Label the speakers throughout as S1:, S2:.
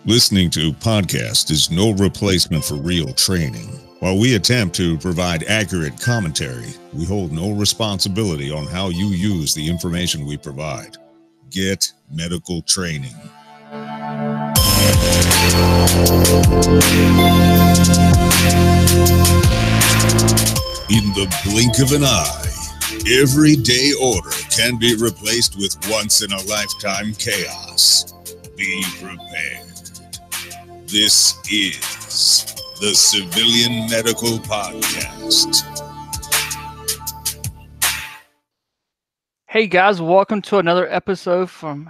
S1: Listening to podcast is no replacement for real training. While we attempt to provide accurate commentary, we hold no responsibility on how you use the information we provide. Get medical training. In the blink of an eye, everyday order can be replaced with once-in-a-lifetime chaos. Be prepared. This is the Civilian Medical Podcast.
S2: Hey guys, welcome to another episode from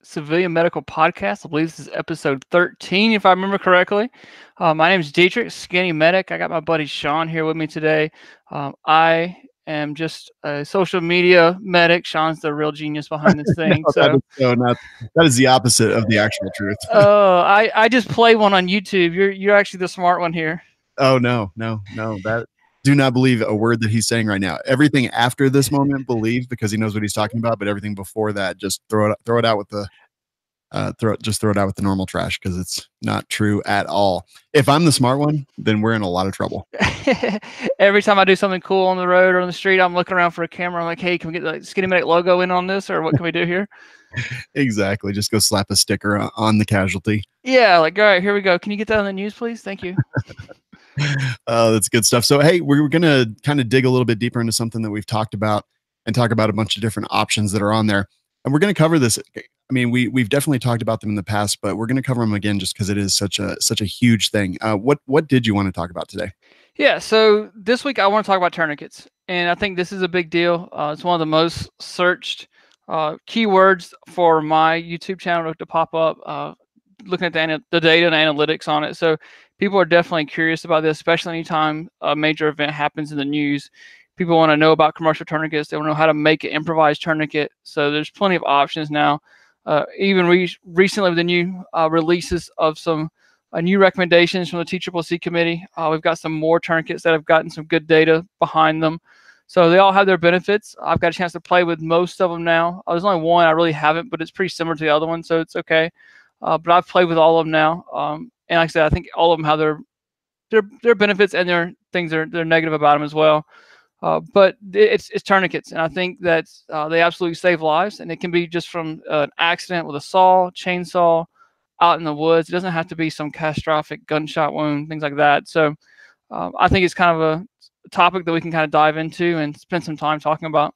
S2: Civilian Medical Podcast. I believe this is episode 13, if I remember correctly. My name is Dietrich, Skinny Medic. I got my buddy Sean here with me today. I am just a social media medic. Sean's the real genius behind this thing.
S3: That is the opposite of the actual truth.
S2: I just play one on YouTube. You're actually the smart one here.
S3: Oh no. Do not believe a word that he's saying right now. Everything after this moment, believe, because he knows what he's talking about. But everything before that, just throw it out with the normal trash, because it's not true at all. If I'm the smart one, then we're in a lot of trouble.
S2: Every time I do something cool on the road or on the street, I'm looking around for a camera. I'm like, hey, can we get the Skinny Medic logo in on this, or what can we do here?
S3: Exactly. Just go slap a sticker on the casualty.
S2: Yeah, like, all right, here we go. Can you get that on the news, please? Thank you.
S3: That's good stuff. So, hey, we're going to kind of dig a little bit deeper into something that we've talked about and talk about a bunch of different options that are on there. And we're going to cover this. I mean, we've definitely talked about them in the past, but we're going to cover them again just because it is such a huge thing. What did you want to talk about today?
S2: Yeah, so this week I want to talk about tourniquets, and I think this is a big deal. It's one of the most searched keywords for my YouTube channel to pop up, looking at the data and analytics on it. So people are definitely curious about this, especially anytime a major event happens in the news. People want to know about commercial tourniquets. They want to know how to make an improvised tourniquet. So there's plenty of options now. Even recently with the new releases of some new recommendations from the TCCC committee, we've got some more tourniquets that have gotten some good data behind them. So they all have their benefits. I've got a chance to play with most of them now. There's only one I really haven't, but it's pretty similar to the other one, so it's okay. But I've played with all of them now. And like I said, I think all of them have their benefits and their things they're negative about them as well. But it's tourniquets, and I think that they absolutely save lives, and it can be just from an accident with a saw, chainsaw, out in the woods. It doesn't have to be some catastrophic gunshot wound, things like that. So I think it's kind of a topic that we can kind of dive into and spend some time talking about.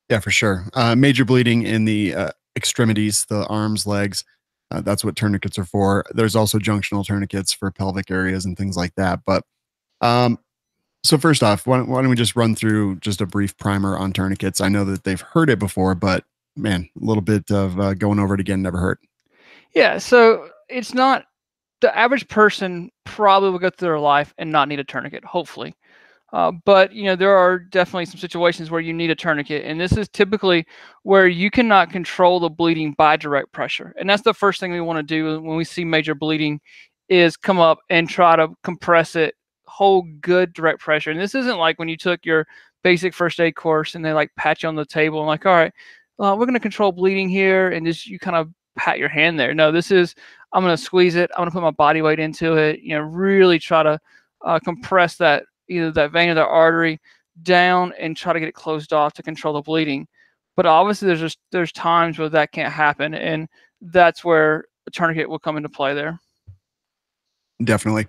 S3: Yeah, for sure. Major bleeding in the extremities, the arms, legs. That's what tourniquets are for. There's also junctional tourniquets for pelvic areas and things like that. But so first off, why don't we just run through just a brief primer on tourniquets? I know that they've heard it before, but man, a little bit of going over it again never hurt.
S2: Yeah, so it's not the average person probably will go through their life and not need a tourniquet, hopefully. But there are definitely some situations where you need a tourniquet, and this is typically where you cannot control the bleeding by direct pressure. And that's the first thing we want to do when we see major bleeding, is come up and try to compress it, hold good direct pressure. And this isn't like when you took your basic first aid course and they like pat you on the table and like, all right, we're going to control bleeding here, and just you kind of pat your hand there. No, this is, I'm going to squeeze it. I'm going to put my body weight into it. Really try to compress that, either that vein or that artery down, and try to get it closed off to control the bleeding. But obviously there's times where that can't happen, and that's where a tourniquet will come into play there.
S3: Definitely.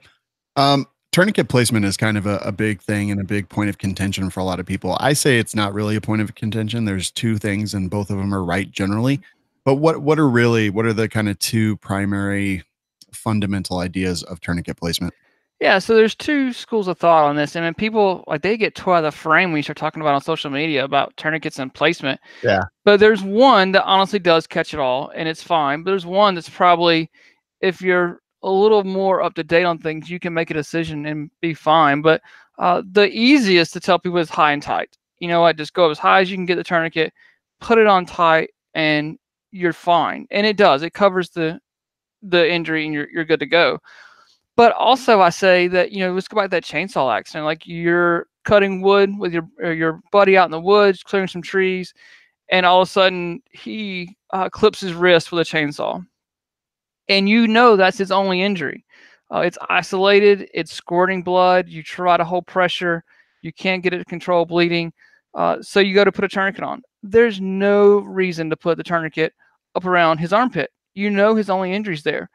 S3: Tourniquet placement is kind of a big thing and a big point of contention for a lot of people. I say it's not really a point of contention. There's two things, and both of them are right generally. But what are the kind of two primary fundamental ideas of tourniquet placement?
S2: Yeah, so there's two schools of thought on this. I mean, people they get tore out of the frame when you start talking about on social media about tourniquets and placement.
S3: Yeah.
S2: But there's one that honestly does catch it all, and it's fine. But there's one that's probably, if you're a little more up to date on things, you can make a decision and be fine. But the easiest to tell people is high and tight. You know what? Just go up as high as you can get the tourniquet, put it on tight, and you're fine. And it does. It covers the injury, and you're good to go. But also, I say that, let's go back to that chainsaw accident. Like, you're cutting wood with your buddy out in the woods, clearing some trees, and all of a sudden he clips his wrist with a chainsaw. and you know that's his only injury. It's isolated, it's squirting blood, you try to hold pressure, you can't get it to control bleeding, so you go to put a tourniquet on. There's no reason to put the tourniquet up around his armpit. You know his only injury's there.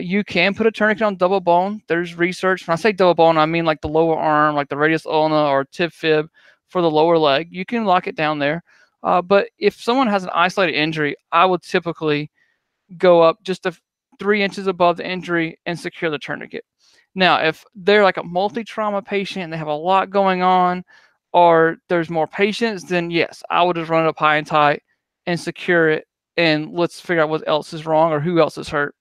S2: You can put a tourniquet on double bone. There's research. When I say double bone, I mean like the lower arm, like the radius ulna or tib fib for the lower leg. You can lock it down there. But if someone has an isolated injury, I would typically go up just 3 inches above the injury and secure the tourniquet. Now, if they're like a multi-trauma patient and they have a lot going on, or there's more patients, then yes, I would just run it up high and tight and secure it, and let's figure out what else is wrong or who else is hurt.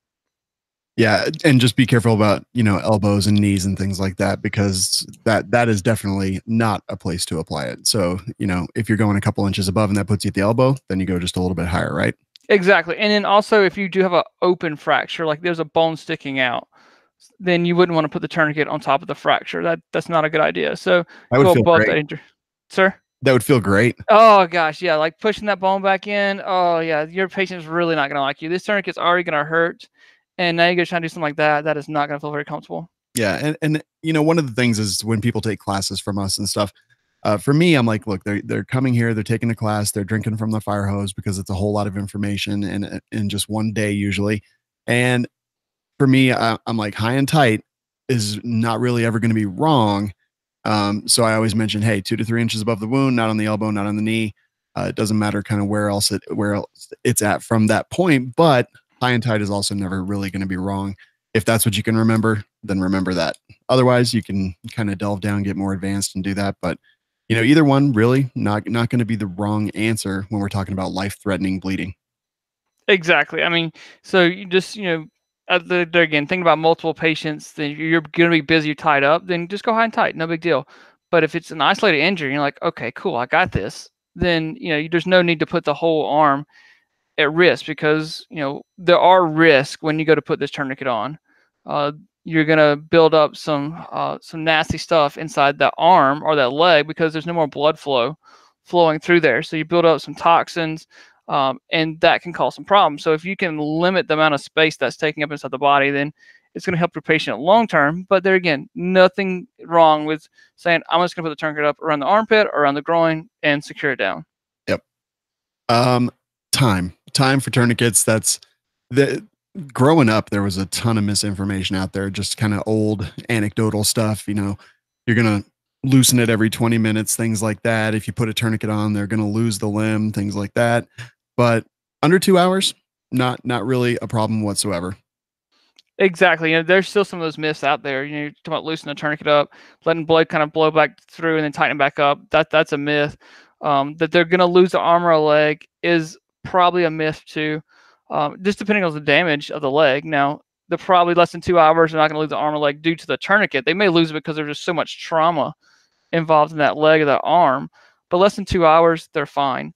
S3: Yeah, and just be careful about, elbows and knees and things like that, because that is definitely not a place to apply it. So, if you're going a couple inches above and that puts you at the elbow, then you go just a little bit higher, right?
S2: Exactly. And then also, if you do have an open fracture, like there's a bone sticking out, then you wouldn't want to put the tourniquet on top of the fracture. That's not a good idea. So
S3: That would
S2: go
S3: feel
S2: above
S3: great.
S2: that injury. Sir?
S3: That would feel great.
S2: Oh gosh, yeah, like pushing that bone back in. Oh yeah, your patient's really not gonna like you. This tourniquet's already gonna hurt, and now you're gonna try to do something like that. That is not gonna feel very comfortable.
S3: Yeah, and one of the things is when people take classes from us and stuff. For me, I'm like, look, they're coming here, they're taking a class, they're drinking from the fire hose because it's a whole lot of information in just one day usually. And for me, I'm like, high and tight is not really ever going to be wrong. So I always mention, hey, 2 to 3 inches above the wound, not on the elbow, not on the knee. It doesn't matter kind of where else it's at from that point, but high and tight is also never really going to be wrong. If that's what you can remember, then remember that. Otherwise, you can kind of delve down, get more advanced and do that. But either one really not going to be the wrong answer when we're talking about life-threatening bleeding.
S2: Exactly. I mean, so you just there again, think about multiple patients. Then you're going to be busy, you're tied up. Then just go high and tight, no big deal. But if it's an isolated injury, you're like, okay, cool, I got this. Then there's no need to put the whole arm at risk, because there are risks when you go to put this tourniquet on. You're gonna build up some nasty stuff inside that arm or that leg because there's no more blood flowing through there. So you build up some toxins, and that can cause some problems. So if you can limit the amount of space that's taking up inside the body, then it's going to help your patient long term. But there again, nothing wrong with saying, I'm just going to put the tourniquet up around the armpit or around the groin and secure it down.
S3: Yep. Time for tourniquets. Growing up, there was a ton of misinformation out there, just kind of old anecdotal stuff. You're going to loosen it every 20 minutes, things like that. If you put a tourniquet on, they're going to lose the limb, things like that. But under 2 hours, not really a problem whatsoever.
S2: Exactly. There's still some of those myths out there. You're talking about loosening a tourniquet up, letting blood kind of blow back through and then tighten back up. That's a myth. That they're going to lose the arm or a leg is probably a myth too. Just depending on the damage of the leg. Now, they're probably less than 2 hours. They're not going to lose the arm or leg due to the tourniquet. They may lose it because there's just so much trauma involved in that leg or that arm. But less than 2 hours, they're fine.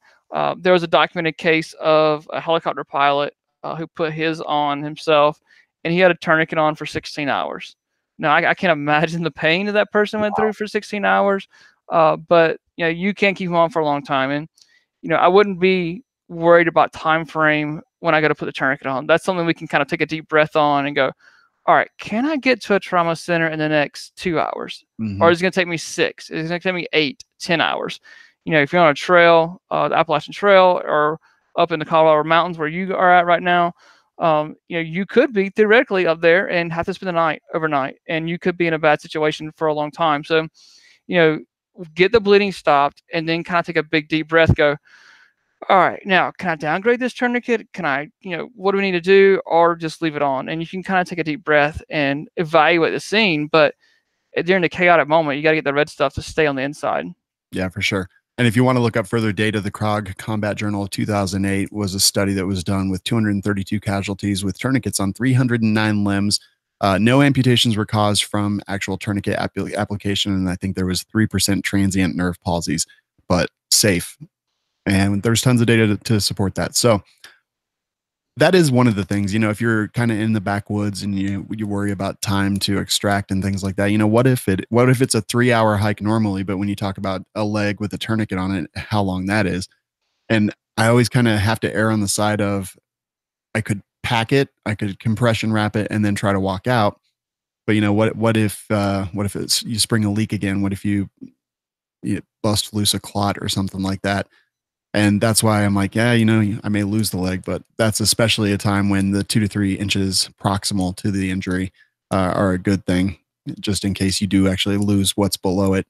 S2: There was a documented case of a helicopter pilot who put his on himself, and he had a tourniquet on for 16 hours. Now, I can't imagine the pain that person went through for 16 hours, but you can't keep them on for a long time. And I wouldn't be worried about time frame when I go to put the tourniquet on. That's something we can kind of take a deep breath on and go, all right, can I get to a trauma center in the next 2 hours?
S3: Mm-hmm.
S2: Or is it going to take me 6? Is it going to take me 8, 10 hours? If you're on a trail, the Appalachian Trail, or up in the Colorado Mountains where you are at right now, you could be theoretically up there and have to spend the night overnight, and you could be in a bad situation for a long time. So, get the bleeding stopped and then kind of take a big deep breath, go, all right, now can I downgrade this tourniquet? Can I, what do we need to do, or just leave it on? And you can kind of take a deep breath and evaluate the scene. But during the chaotic moment, you got to get the red stuff to stay on the inside.
S3: Yeah, for sure. And if you want to look up further data, the Krog Combat Journal of 2008 was a study that was done with 232 casualties with tourniquets on 309 limbs. No amputations were caused from actual tourniquet application, and I think there was 3% transient nerve palsies, but safe. And there's tons of data to support that. So that is one of the things, if you're kind of in the backwoods and you worry about time to extract and things like that, what if it's a 3-hour hike normally, but when you talk about a leg with a tourniquet on it, how long that is. And I always kind of have to err on the side of, I could pack it, I could compression wrap it, and then try to walk out. But what if it's you spring a leak again? What if you bust loose a clot or something like that? And that's why I'm like, yeah, I may lose the leg, but that's especially a time when the 2 to 3 inches proximal to the injury are a good thing, just in case you do actually lose what's below it.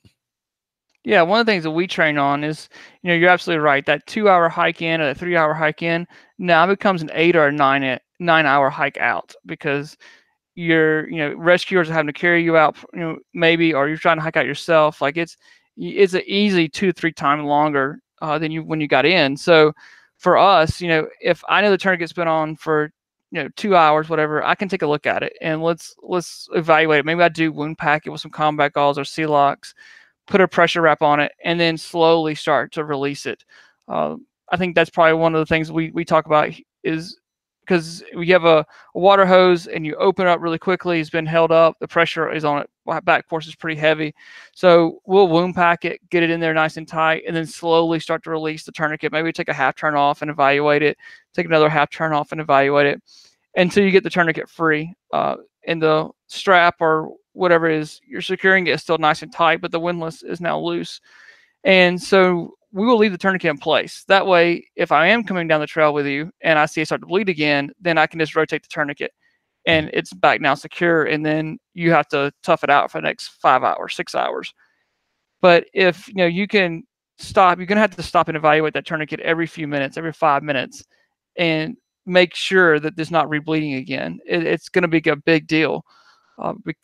S2: Yeah, one of the things that we train on is, you're absolutely right. That 2 hour hike in or that 3 hour hike in now becomes an 8 or a 9 hour hike out, because your rescuers are having to carry you out, maybe, or you're trying to hike out yourself. Like it's an easy 2 to 3 times longer than you when you got in. So for us, if I know the tourniquet's been on for 2 hours, whatever, I can take a look at it and let's evaluate it. Maybe I do wound pack it with some combat gauze or sea locks, put a pressure wrap on it, and then slowly start to release it. I think that's probably one of the things we talk about, is because we have a water hose and you open it up really quickly, it's been held up, the pressure is on it, back force is pretty heavy. So we'll wound pack it, get it in there nice and tight, and then slowly start to release the tourniquet. Maybe take a half turn off and evaluate it, take another half turn off and evaluate it until you get the tourniquet free. And the strap or whatever it is you're securing it is still nice and tight, but the windlass is now loose. And so we will leave the tourniquet in place. That way, if I am coming down the trail with you and I see it start to bleed again, then I can just rotate the tourniquet and it's back now secure. And then you have to tough it out for the next 5 hours, 6 hours. But if you can stop, you're going to have to stop and evaluate that tourniquet every few minutes, every 5 minutes, and make sure that there's not rebleeding again. It's going to be a big deal.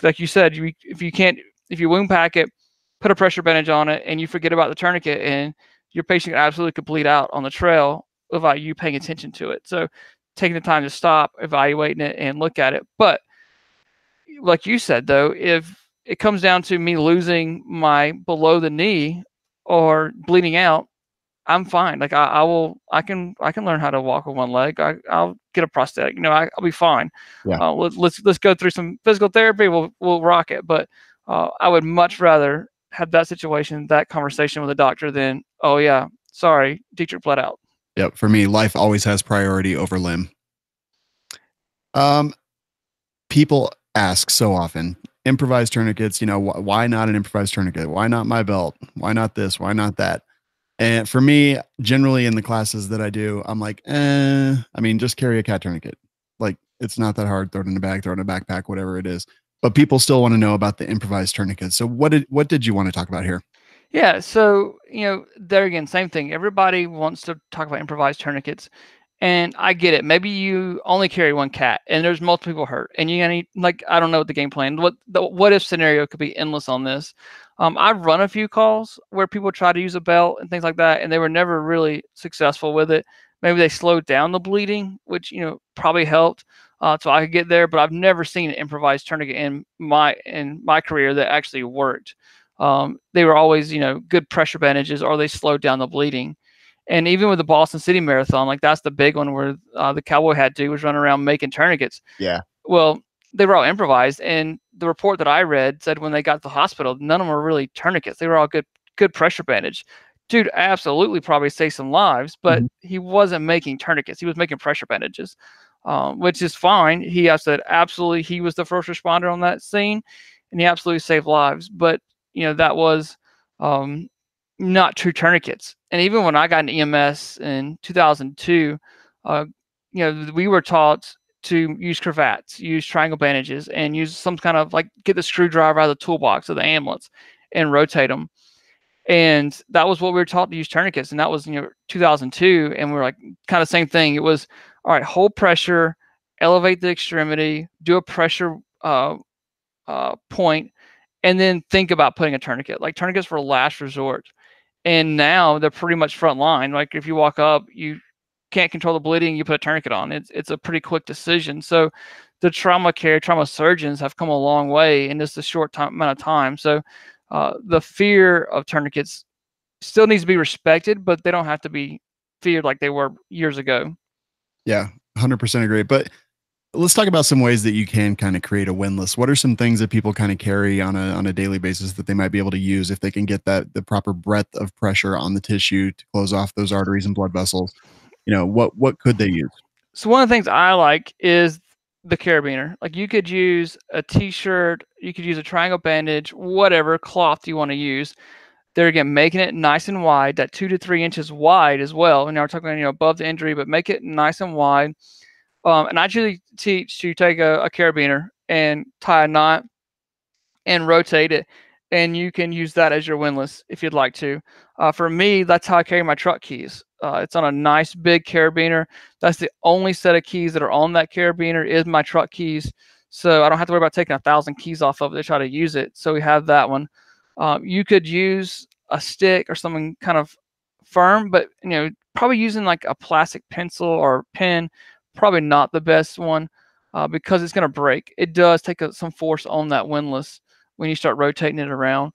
S2: Like you said, if you wound pack it, put a pressure bandage on it, and you forget about the tourniquet, and your patient absolutely could bleed out on the trail without you paying attention to it. So taking the time to stop, evaluating it, and look at it. But like you said, though, if it comes down to me losing my below the knee or bleeding out, I'm fine. Like I can learn how to walk with one leg. I'll get a prosthetic. I'll be fine.
S3: Yeah.
S2: Let's go through some physical therapy. We'll rock it. But I would much rather have that situation, that conversation with a doctor than, oh yeah, sorry, Dietrich bled out.
S3: Yep. For me, life always has priority over limb. People ask so often, improvised tourniquets, why not an improvised tourniquet? Why not my belt? Why not this? Why not that? And for me, generally in the classes that I do, I'm like, just carry a cat tourniquet. Like, it's not that hard. Throw it in a bag, throw it in a backpack, whatever it is. But people still want to know about the improvised tourniquets. So what did you want to talk about here?
S2: Yeah, so there again, same thing. Everybody wants to talk about improvised tourniquets, and I get it. Maybe you only carry one cat, and there's multiple people hurt, and you're gonna I don't know what the game plan. What if scenario could be endless on this. I've run a few calls where people try to use a belt and things like that, and they were never really successful with it. Maybe they slowed down the bleeding, which probably helped, so I could get there. But I've never seen an improvised tourniquet in my career that actually worked. They were always good pressure bandages, or they slowed down the bleeding. And even with the Boston City Marathon, like that's the big one where the cowboy hat dude was running around making tourniquets.
S3: Yeah.
S2: Well, they were all improvised, and the report that I read said when they got to the hospital, none of them were really tourniquets. They were all good pressure bandage. Dude absolutely probably saved some lives, but he wasn't making tourniquets. He was making pressure bandages, which is fine. He said absolutely he was the first responder on that scene, and he absolutely saved lives. But that was not true tourniquets. And even when I got an EMS in 2002, we were taught to use cravats, use triangle bandages, and use some kind of get the screwdriver out of the toolbox of the ambulance and rotate them. And that was what we were taught to use tourniquets. And that was 2002. And we were kind of same thing. It was all right, hold pressure, elevate the extremity, do a pressure point, and then think about putting a tourniquet. Tourniquets were last resort. And now they're pretty much front line. If you walk up, you can't control the bleeding, you put a tourniquet on. It's a pretty quick decision. So the trauma surgeons have come a long way in just a short amount of time. So the fear of tourniquets still needs to be respected, but they don't have to be feared like they were years ago.
S3: Yeah, 100% agree. But let's talk about some ways that you can kind of create a windlass. What are some things that people kind of carry on a daily basis that they might be able to use if they can get the proper breadth of pressure on the tissue to close off those arteries and blood vessels? What could they use?
S2: So one of the things I like is the carabiner. Like you could use a t-shirt, you could use a triangle bandage, whatever cloth you want to use. There again, making it nice and wide, that 2 to 3 inches wide as well. And now we're talking, above the injury, but make it nice and wide. And I usually teach to take a carabiner and tie a knot and rotate it, and you can use that as your windlass if you'd like to. For me, that's how I carry my truck keys. It's on a nice big carabiner. That's the only set of keys that are on that carabiner is my truck keys. So I don't have to worry about taking 1,000 keys off of it to try to use it. So we have that one. You could use a stick or something kind of firm, but probably using like a plastic pencil or pen, probably not the best one because it's going to break. It does take some force on that windlass when you start rotating it around.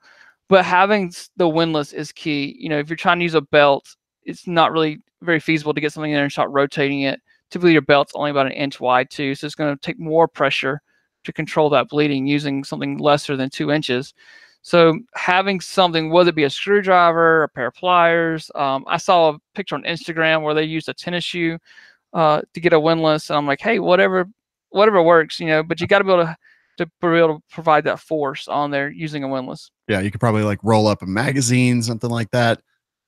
S2: But having the windlass is key. If you're trying to use a belt, it's not really very feasible to get something in there and start rotating it. Typically, your belt's only about 1 inch wide too, so it's going to take more pressure to control that bleeding using something lesser than 2 inches. So having something, whether it be a screwdriver, a pair of pliers. I saw a picture on Instagram where they used a tennis shoe to get a windlass, and I'm like, hey, whatever works, but you got to be able to provide that force on there using a windlass.
S3: Yeah, you could probably like roll up a magazine, something like that.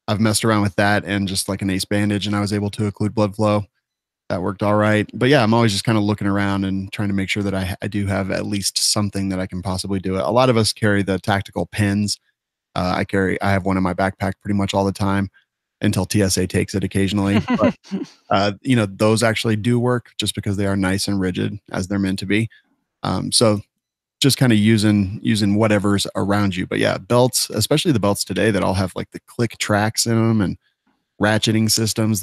S3: I've messed around with that and just like an ace bandage, and I was able to occlude blood flow. That worked all right. But yeah, I'm always just kind of looking around and trying to make sure that I do have at least something that I can possibly do it. A lot of us carry the tactical pins. I have one in my backpack pretty much all the time until TSA takes it occasionally. But, those actually do work just because they are nice and rigid as they're meant to be. So just kind of using whatever's around you. But yeah, belts, especially the belts today that all have like the click tracks in them and ratcheting systems.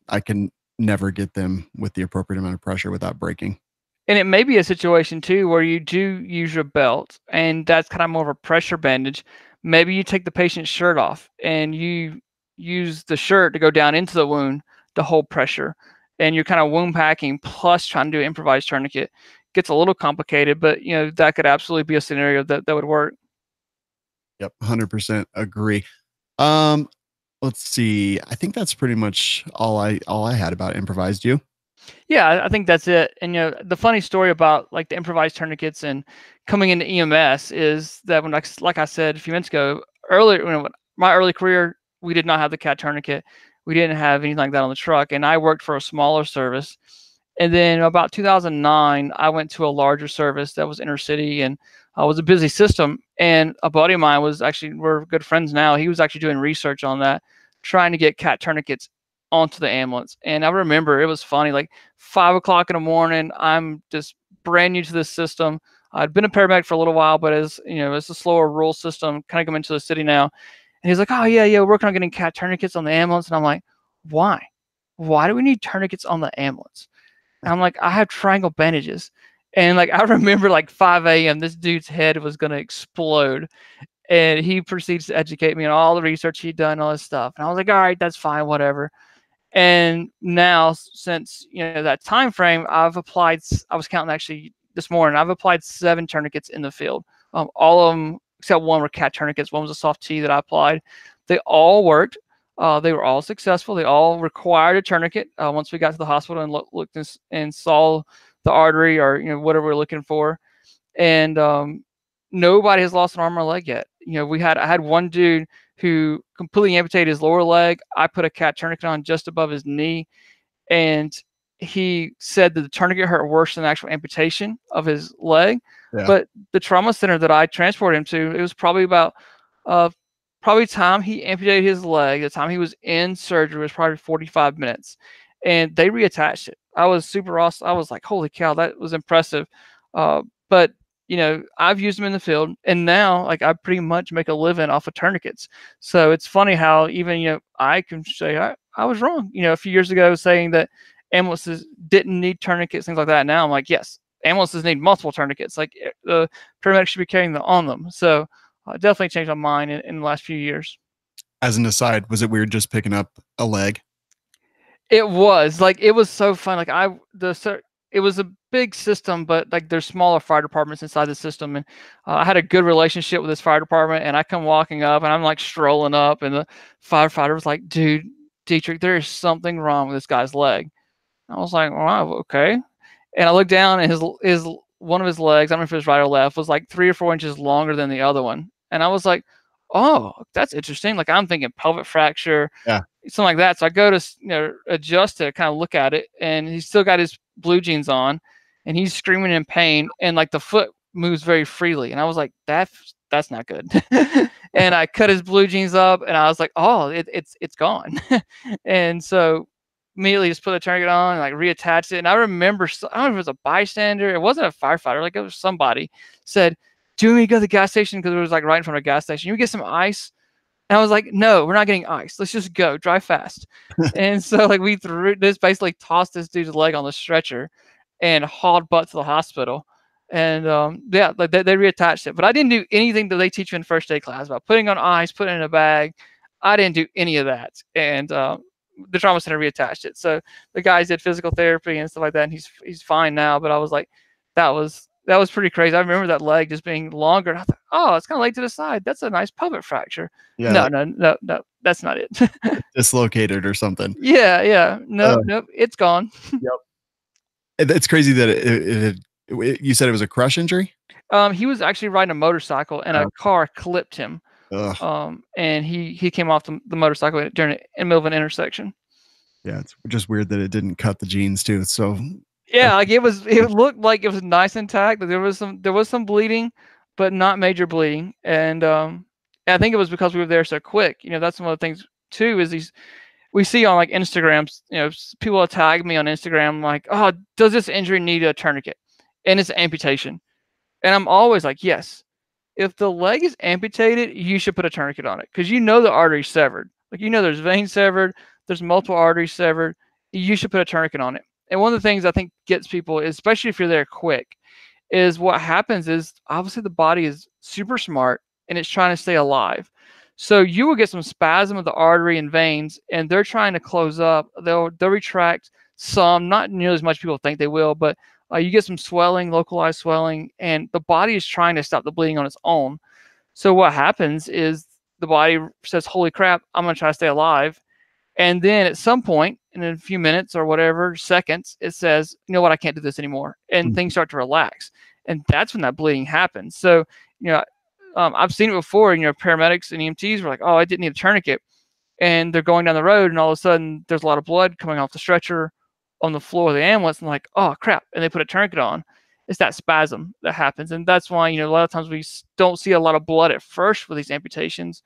S3: I can never get them with the appropriate amount of pressure without breaking.
S2: And it may be a situation too where you do use your belt and that's kind of more of a pressure bandage. Maybe you take the patient's shirt off and you use the shirt to go down into the wound to hold pressure. And you're kind of wound packing plus trying to do an improvised tourniquet. Gets a little complicated, but that could absolutely be a scenario that would work.
S3: Yep, 100% agree. Let's see. I think that's pretty much all I had about improvised. You?
S2: Yeah, I think that's it. And the funny story about like the improvised tourniquets and coming into EMS is that when, like I said a few minutes ago, earlier, my early career, we did not have the CAT tourniquet. We didn't have anything like that on the truck, and I worked for a smaller service. And then about 2009, I went to a larger service that was inner city, and was a busy system. And a buddy of mine we're good friends now. He was actually doing research on that, trying to get CAT tourniquets onto the ambulance. And I remember it was funny, like 5 o'clock in the morning, I'm just brand new to this system. I'd been a paramedic for a little while, but as it's a slower rural system, kind of coming to the city now. And he's like, oh yeah, we're working on getting CAT tourniquets on the ambulance. And I'm like, why? Why do we need tourniquets on the ambulance? And I'm like, I have triangle bandages. And like, I remember like 5 a.m., this dude's head was going to explode. And he proceeds to educate me on all the research he'd done, all this stuff. And I was like, all right, that's fine, whatever. And now, since that time frame, I was counting actually this morning, I've applied 7 tourniquets in the field. All of them except one were CAT tourniquets. One was a soft T that I applied. They all worked. They were all successful. They all required a tourniquet once we got to the hospital and looked and saw the artery or whatever we're looking for. And nobody has lost an arm or leg yet. I had one dude who completely amputated his lower leg. I put a CAT tourniquet on just above his knee, and he said that the tourniquet hurt worse than the actual amputation of his leg. Yeah. But the trauma center that I transported him to, it was probably about time he amputated his leg, the time he was in surgery was probably 45 minutes, and they reattached it. I was super awesome. I was like, holy cow, that was impressive. But I've used them in the field, and now like I pretty much make a living off of tourniquets. So it's funny how even I can say I was wrong. A few years ago saying that ambulances didn't need tourniquets, things like that. Now I'm like, yes, ambulances need multiple tourniquets. Like the paramedics should be carrying them on them. So definitely changed my mind in the last few years.
S3: As an aside, was it weird just picking up a leg?
S2: It was like, it was so fun. Like it was a big system, but like there's smaller fire departments inside the system. And I had a good relationship with this fire department, and I come walking up and I'm like strolling up, and the firefighter was like, dude, Dietrich, there is something wrong with this guy's leg. I was like, wow, okay. And I looked down, and his one of his legs, I don't know if it was right or left, was like 3 or 4 inches longer than the other one. And I was like, oh, that's interesting. Like, I'm thinking pelvic fracture,
S3: Yeah.
S2: something like that. So I go to adjust to kind of look at it, and he's still got his blue jeans on, and he's screaming in pain, and like the foot moves very freely. And I was like, that's not good. And I cut his blue jeans up, and I was like, oh, it's gone. And so immediately just put a tourniquet on and like reattached it. And I remember, I don't know if it was a bystander, it wasn't a firefighter, like it was somebody said, do you want me to go to the gas station? Because it was like right in front of a gas station. You get some ice? And I was like, no, we're not getting ice. Let's just go, drive fast. And so like we basically tossed this dude's leg on the stretcher and hauled butt to the hospital. And yeah, like they reattached it. But I didn't do anything that they teach you in first aid class about putting on ice, putting it in a bag. I didn't do any of that. And the trauma center reattached it. So the guys did physical therapy and stuff like that, and he's fine now. But I was like, that was pretty crazy. I remember that leg just being longer. And I thought, oh, it's kind of laid to the side. That's a nice pelvic fracture.
S3: Yeah.
S2: No, that's not it.
S3: Dislocated or something.
S2: Yeah. Nope, it's gone.
S3: Yep. It's crazy that you said it was a crush injury?
S2: He was actually riding a motorcycle, and a car clipped him. And he came off the motorcycle in the middle of an intersection.
S3: Yeah, it's just weird that it didn't cut the jeans too. So
S2: yeah, like it looked like it was nice and intact. There was some bleeding, but not major bleeding. And I think it was because we were there so quick. That's one of the things too, is we see on like Instagrams, people will tag me on Instagram like, oh, does this injury need a tourniquet? And it's amputation. And I'm always like, yes. If the leg is amputated, you should put a tourniquet on it, because the artery's severed. Like, there's veins severed, there's multiple arteries severed. You should put a tourniquet on it. And one of the things I think gets people, especially if you're there quick, is what happens is obviously the body is super smart and it's trying to stay alive. So you will get some spasm of the artery and veins, and they're trying to close up. They'll retract some, not nearly as much people think they will, but you get some swelling, localized swelling, and the body is trying to stop the bleeding on its own. So what happens is the body says, holy crap, I'm going to try to stay alive. And then at some point, in a few minutes or whatever, seconds, it says, you know what, I can't do this anymore. And things start to relax. And that's when that bleeding happens. So, I've seen it before, paramedics and EMTs were like, oh, I didn't need a tourniquet. And they're going down the road, and all of a sudden there's a lot of blood coming off the stretcher on the floor of the ambulance, and like, oh crap, and they put a tourniquet on. It's that spasm that happens. And that's why, a lot of times we don't see a lot of blood at first with these amputations,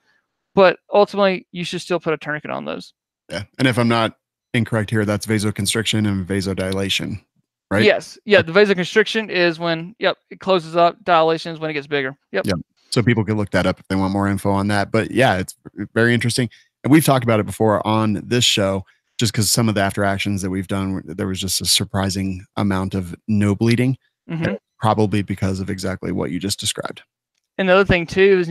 S2: but ultimately you should still put a tourniquet on those.
S3: Yeah. And if I'm not incorrect here, that's vasoconstriction and vasodilation, right?
S2: Yes. Yeah. The vasoconstriction is when, it closes up. Dilation is when it gets bigger. Yep.
S3: So people can look that up if they want more info on that. But yeah, it's very interesting. And we've talked about it before on this show, just because some of the after actions that we've done, there was just a surprising amount of no bleeding, probably because of exactly what you just described.
S2: And the other thing too is,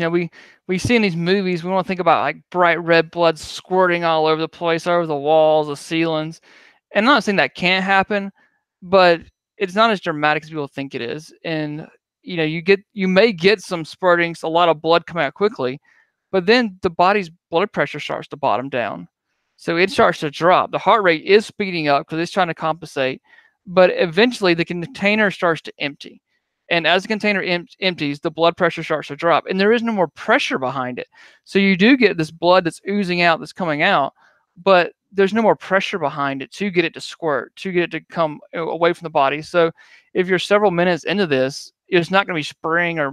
S2: we see in these movies, we want to think about like bright red blood squirting all over the place, over the walls, the ceilings. And I'm not saying that can't happen, but it's not as dramatic as people think it is. And you may get some spurtings, a lot of blood coming out quickly, but then the body's blood pressure starts to bottom down. So it starts to drop. The heart rate is speeding up because it's trying to compensate, but eventually the container starts to empty. And as the container empties, the blood pressure starts to drop, and there is no more pressure behind it. So you do get this blood that's oozing out, that's coming out, but there's no more pressure behind it to get it to squirt, to get it to come away from the body. So if you're several minutes into this, it's not going to be spraying or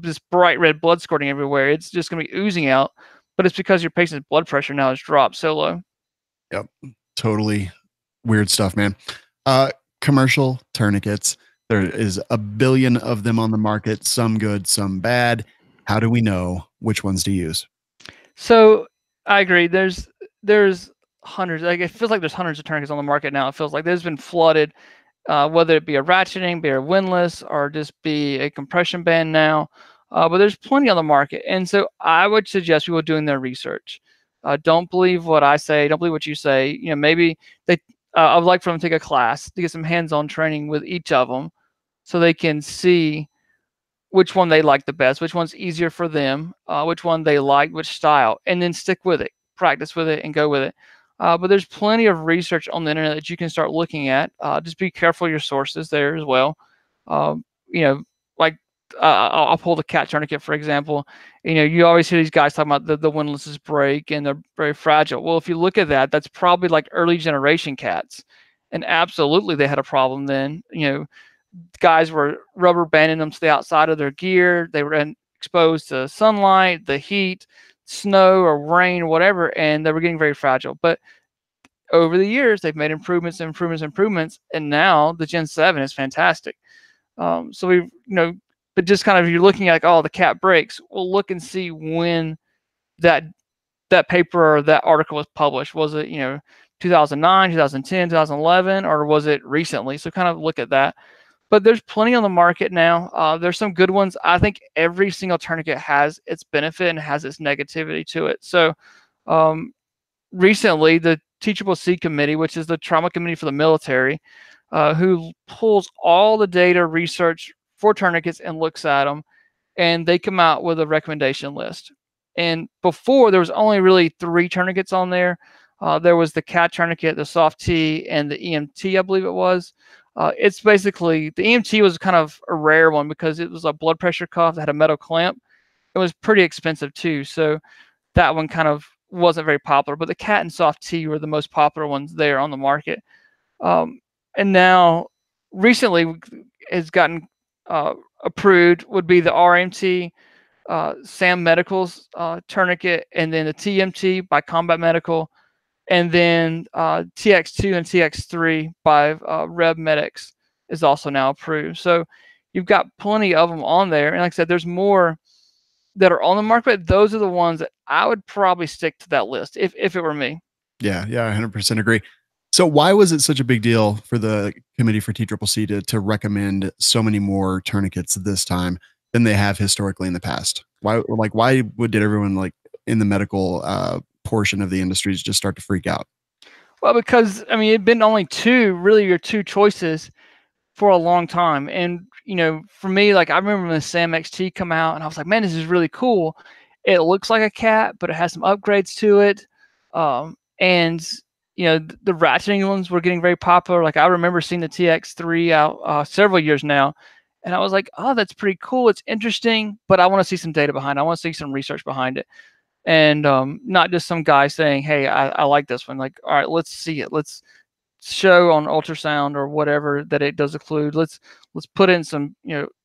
S2: this bright red blood squirting everywhere. It's just going to be oozing out, but it's because your patient's blood pressure now has dropped so low.
S3: Yep. Totally weird stuff, man. Commercial tourniquets. There is a billion of them on the market, some good, some bad. How do we know which ones to use?
S2: So I agree. There's hundreds. Like, it feels like there's hundreds of tourniquets on the market now. It feels like there's been flooded, whether it be a ratcheting, be a windlass, or just be a compression band now. But there's plenty on the market. And so I would suggest people doing their research. Don't believe what I say. Don't believe what you say. Maybe I would like for them to take a class to get some hands-on training with each of them, so they can see which one they like the best, which one's easier for them, which one they like, which style, and then stick with it. practice with it and go with it. But there's plenty of research on the internet that you can start looking at. Just be careful of your sources there as well. You know, like I'll pull the cat tourniquet for example. You know, you always hear these guys talking about the windlasses break and they're very fragile. Well, if you look at that, that's probably like early generation cats, and absolutely they had a problem then. You know, guys were rubber banding them to the outside of their gear. They were exposed to sunlight, the heat, snow or rain, whatever, and they were getting very fragile. But over the years, they've made improvements, and now the Gen 7 is fantastic. So we've, but just kind of you're looking at like, oh, the cat breaks. Well, look and see when that paper or that article was published. Was it 2009, 2010, 2011, or was it recently? So kind of look at that. But there's plenty on the market now. There's some good ones. I think every single tourniquet has its benefit and has its negativity to it. So recently, the TCCC committee, which is the trauma committee for the military, who pulls all the data research for tourniquets and looks at them, and they come out with a recommendation list. And before, there was only really 3 tourniquets on there. There was the cat tourniquet, the soft T, and the EMT, I believe it was. It's basically, the EMT was kind of a rare one because it was a blood pressure cuff that had a metal clamp. It was pretty expensive too, so that one kind of wasn't very popular. But the cat and soft T were the most popular ones there on the market. And now, recently, has gotten approved would be the RMT, Sam Medical's tourniquet, and then the TMT by Combat Medical, and then TX2 and TX3 by Rev Medics is also now approved. So you've got plenty of them on there. And like I said, there's more that are on the market. Those are the ones that I would probably stick to that list if it were me.
S3: Yeah, 100% agree. So why was it such a big deal for the Committee for TCCC to recommend so many more tourniquets this time than they have historically in the past? Why did everyone like in the medical portion of the industries just start to freak out?
S2: Well, because I mean, it'd been only your two choices for a long time. And for me, like I remember when the Sam XT come out and I was like, man, this is really cool. It looks like a cat, but it has some upgrades to it. And the ratcheting ones were getting very popular. Like I remember seeing the TX3 out several years now, and I was like, oh, that's pretty cool. It's interesting, but I want to see some data behind it. I want to see some research behind it. And not just some guy saying, hey, I like this one. Like, all right, let's see it. Let's show on ultrasound or whatever that it does include. Let's put in some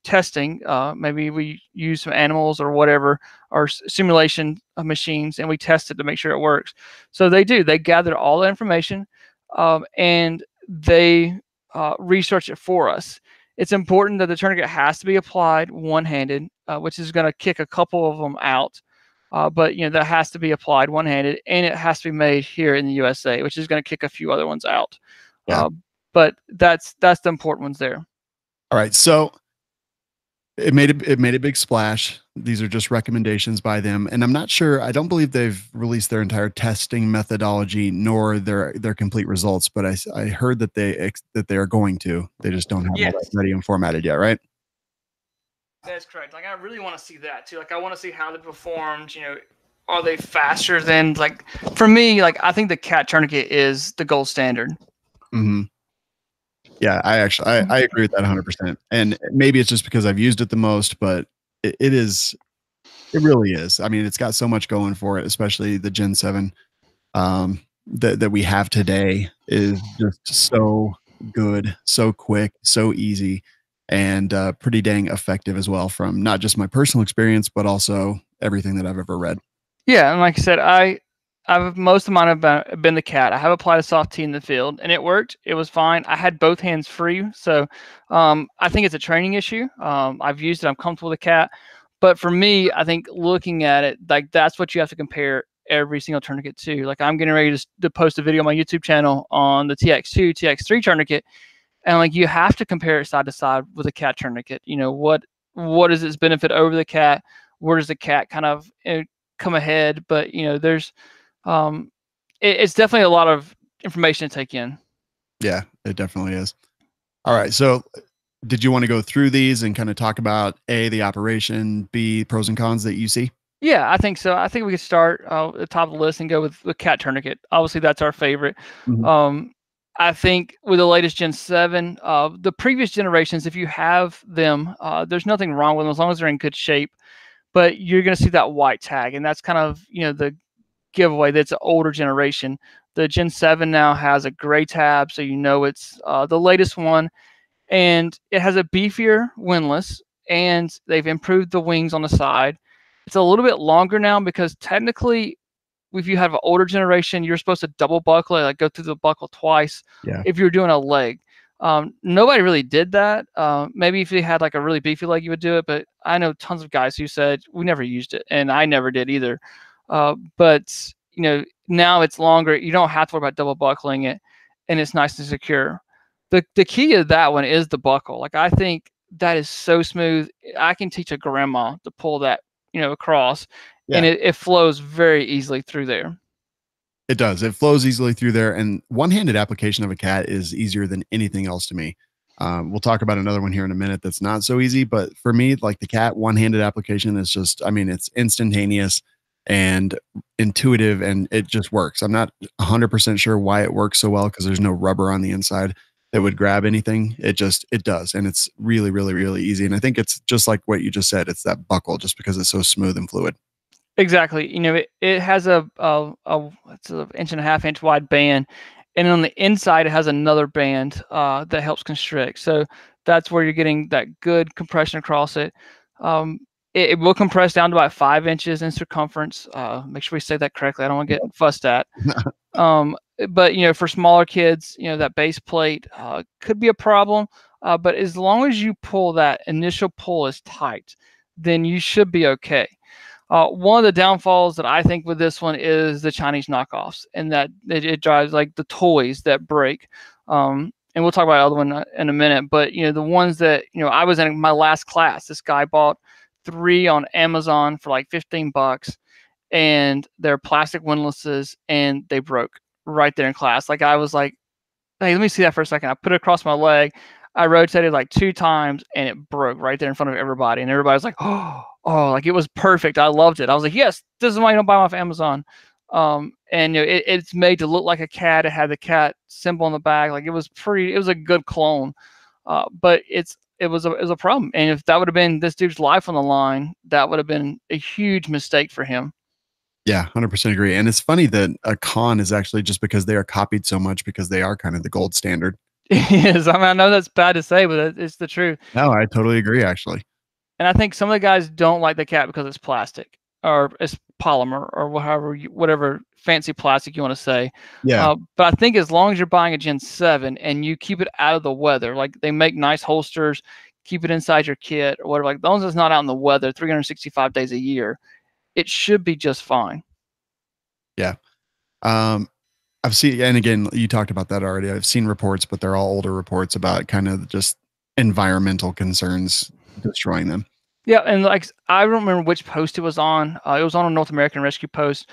S2: testing. Maybe we use some animals or whatever, or simulation machines, and we test it to make sure it works. So they gather all the information, and they research it for us. It's important that the tourniquet has to be applied one-handed, which is going to kick a couple of them out. But that has to be applied one-handed, and it has to be made here in the USA, which is going to kick a few other ones out.
S3: Yeah.
S2: But that's the important ones there.
S3: All right, so it made a big splash. These are just recommendations by them, and I'm not sure. I don't believe they've released their entire testing methodology nor their complete results. But I heard that they are going to. They just don't have all that ready and formatted yet, right?
S2: That's correct. Like I really want to see that too. Like I want to see how they performed. Are they faster than, like, for me? Like I think the cat tourniquet is the gold standard.
S3: Mm-hmm. Yeah, I agree with that 100%. And maybe it's just because I've used it the most, but it really is. I mean, it's got so much going for it, especially the Gen 7 that we have today is just so good, so quick, so easy, and pretty dang effective as well, from not just my personal experience, but also everything that I've ever read.
S2: Yeah, and like I said, most of mine have been the cat. I have applied a soft T in the field, and it worked. It was fine. I had both hands free, so I think it's a training issue. I've used it. I'm comfortable with the cat, but for me, I think looking at it, like that's what you have to compare every single tourniquet to. Like I'm getting ready to post a video on my YouTube channel on the TX2, TX3 tourniquet, and like you have to compare it side to side with a cat tourniquet. What is its benefit over the cat? Where does the cat kind of come ahead? But there's it's definitely a lot of information to take in.
S3: Yeah, it definitely is. All right, so did you want to go through these and kind of talk about A, the operation, B, pros and cons that you see?
S2: Yeah, I think so. I think we could start at the top of the list and go with the cat tourniquet. Obviously, that's our favorite.
S3: Mhm.
S2: Um, I think with the latest Gen 7, the previous generations, if you have them, there's nothing wrong with them as long as they're in good shape. But you're going to see that white tag, and that's kind of the giveaway. That's an older generation. The Gen 7 now has a gray tab, so it's the latest one, and it has a beefier windlass, and they've improved the wings on the side. It's a little bit longer now because technically, if you have an older generation, you're supposed to double buckle it, like go through the buckle twice
S3: Yeah.
S2: if you're doing a leg. Nobody really did that. Maybe if you had like a really beefy leg, you would do it. But I know tons of guys who said we never used it, and I never did either. But now it's longer. You don't have to worry about double buckling it, and it's nice and secure. The key of that one is the buckle. Like I think that is so smooth. I can teach a grandma to pull that across, and
S3: Yeah.
S2: it flows very easily through there.
S3: It does. It flows easily through there, and one-handed application of a cat is easier than anything else to me. We'll talk about another one here in a minute that's not so easy, but for me, like the cat one-handed application is just, I mean, it's instantaneous and intuitive, and it just works. I'm not 100% sure why it works so well because there's no rubber on the inside that would grab anything. It does, and it's really, really, really easy. And I think it's just like what you just said. It's that buckle, just because it's so smooth and fluid.
S2: Exactly. It has it's an inch and a half inch wide band, and on the inside it has another band that helps constrict. So that's where you're getting that good compression across it. Um, it will compress down to about 5 inches in circumference. Make sure we say that correctly. I don't want to get fussed at. But for smaller kids, that base plate could be a problem. But as long as you pull that initial pull is tight, then you should be okay. One of the downfalls that I think with this one is the Chinese knockoffs, and that it drives like the toys that break. And we'll talk about the other one in a minute. But the ones that I was in my last class. This guy bought 3 on Amazon for like $15, and they're plastic windlasses, and they broke right there in class. Like I was like, hey, let me see that for a second. I put it across my leg. I rotated like 2 times, and it broke right there in front of everybody. And everybody's like, oh, like it was perfect. I loved it. I was like, yes, this is why you don't buy them off Amazon. And it's made to look like a cat. It had the cat symbol on the back. Like it was a good clone. But it was a problem. And if that would have been this dude's life on the line, that would have been a huge mistake for him.
S3: Yeah, 100% agree. And it's funny that a con is actually just because they are copied so much because they are kind of the gold standard.
S2: It is. I mean, I know that's bad to say, but it's the truth.
S3: No, I totally agree, actually.
S2: And I think some of the guys don't like the cat because it's plastic or it's polymer or whatever fancy plastic you want to say.
S3: Yeah,
S2: But I think as long as you're buying a Gen 7 and you keep it out of the weather, like they make nice holsters, keep it inside your kit or whatever, like as long as it's not out in the weather 365 days a year, it should be just fine.
S3: yeah. I've seen, and again, you talked about that already. I've seen reports, but they're all older reports about kind of just environmental concerns destroying them.
S2: Yeah, and like I don't remember which post it was on. It was on a North American Rescue post.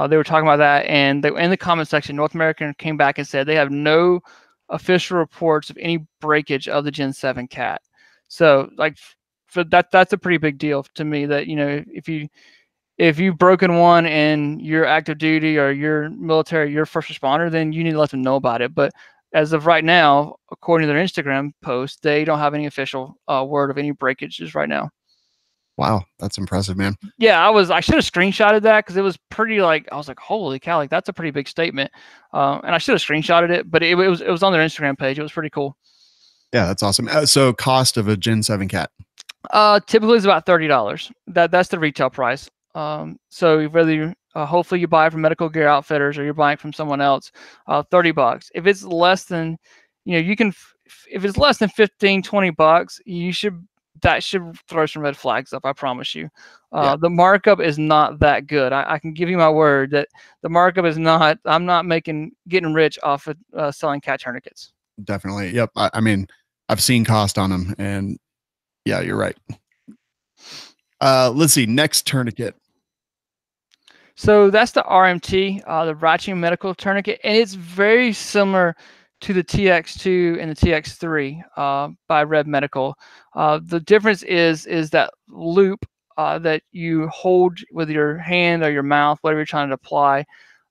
S2: They were talking about that, and they in the comment section, North American came back and said they have no official reports of any breakage of the Gen 7 cat. So like for that's a pretty big deal to me that if you've broken one and you're active duty or you're military, you're first responder, then you need to let them know about it. But as of right now, according to their Instagram post, they don't have any official word of any breakages right now.
S3: Wow, that's impressive, man.
S2: Yeah, I should have screenshotted that because it was pretty like I was like, holy cow, like that's a pretty big statement. And I should have screenshotted it, but it was on their Instagram page. It was pretty cool.
S3: Yeah, that's awesome. So cost of a Gen 7 cat.
S2: Typically it's about $30. That's the retail price. So whether you hopefully you buy it from Medical Gear Outfitters or you're buying from someone else, $30. If it's less than, if it's less than 15, $20, that should throw some red flags up. I promise you.
S3: Yeah.
S2: The markup is not that good. I can give you my word that the markup is not. I'm not getting rich off of selling cat tourniquets.
S3: Definitely. Yep. I mean, I've seen cost on them, and yeah, you're right. Let's see. Next tourniquet.
S2: So that's the RMT, the Ratching Medical Tourniquet, and it's very similar to the TX2 and the TX3 by Red Medical. The difference is that loop that you hold with your hand or your mouth, whatever you're trying to apply.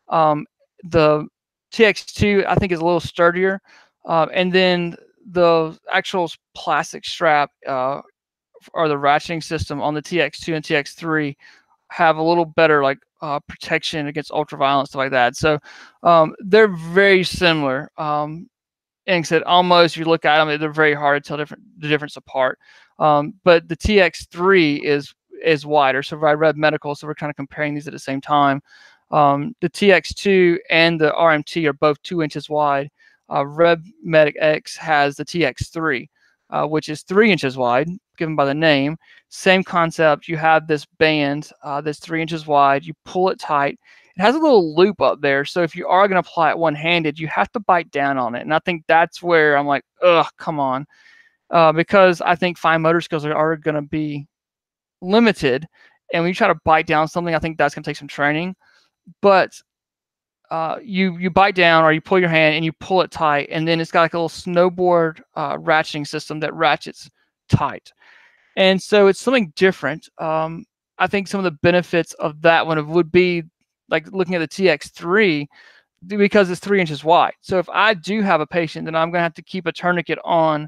S2: The TX2 I think is a little sturdier, and then the actual plastic strap or the ratcheting system on the TX2 and TX3 have a little better like protection against ultraviolet stuff like that. So they're very similar. And like I said, almost you look at them, they're very hard to tell the difference apart. But the TX3 is wider. So I read medical, so we're kind of comparing these at the same time. The TX2 and the RMT are both 2 inches wide. RevMedic X has the TX3, which is 3 inches wide, given by the name. Same concept. You have this band that's 3 inches wide. You pull it tight. It has a little loop up there. So if you are going to apply it one-handed, you have to bite down on it. And I think that's where I'm like, ugh, come on. Because I think fine motor skills are going to be limited. And when you try to bite down something, I think that's going to take some training. But you bite down or you pull your hand and you pull it tight, and then it's got like a little snowboard ratcheting system that ratchets tight. And so it's something different. I think some of the benefits of that one would be like looking at the TX3 because it's 3 inches wide. So if I do have a patient that I'm going to have to keep a tourniquet on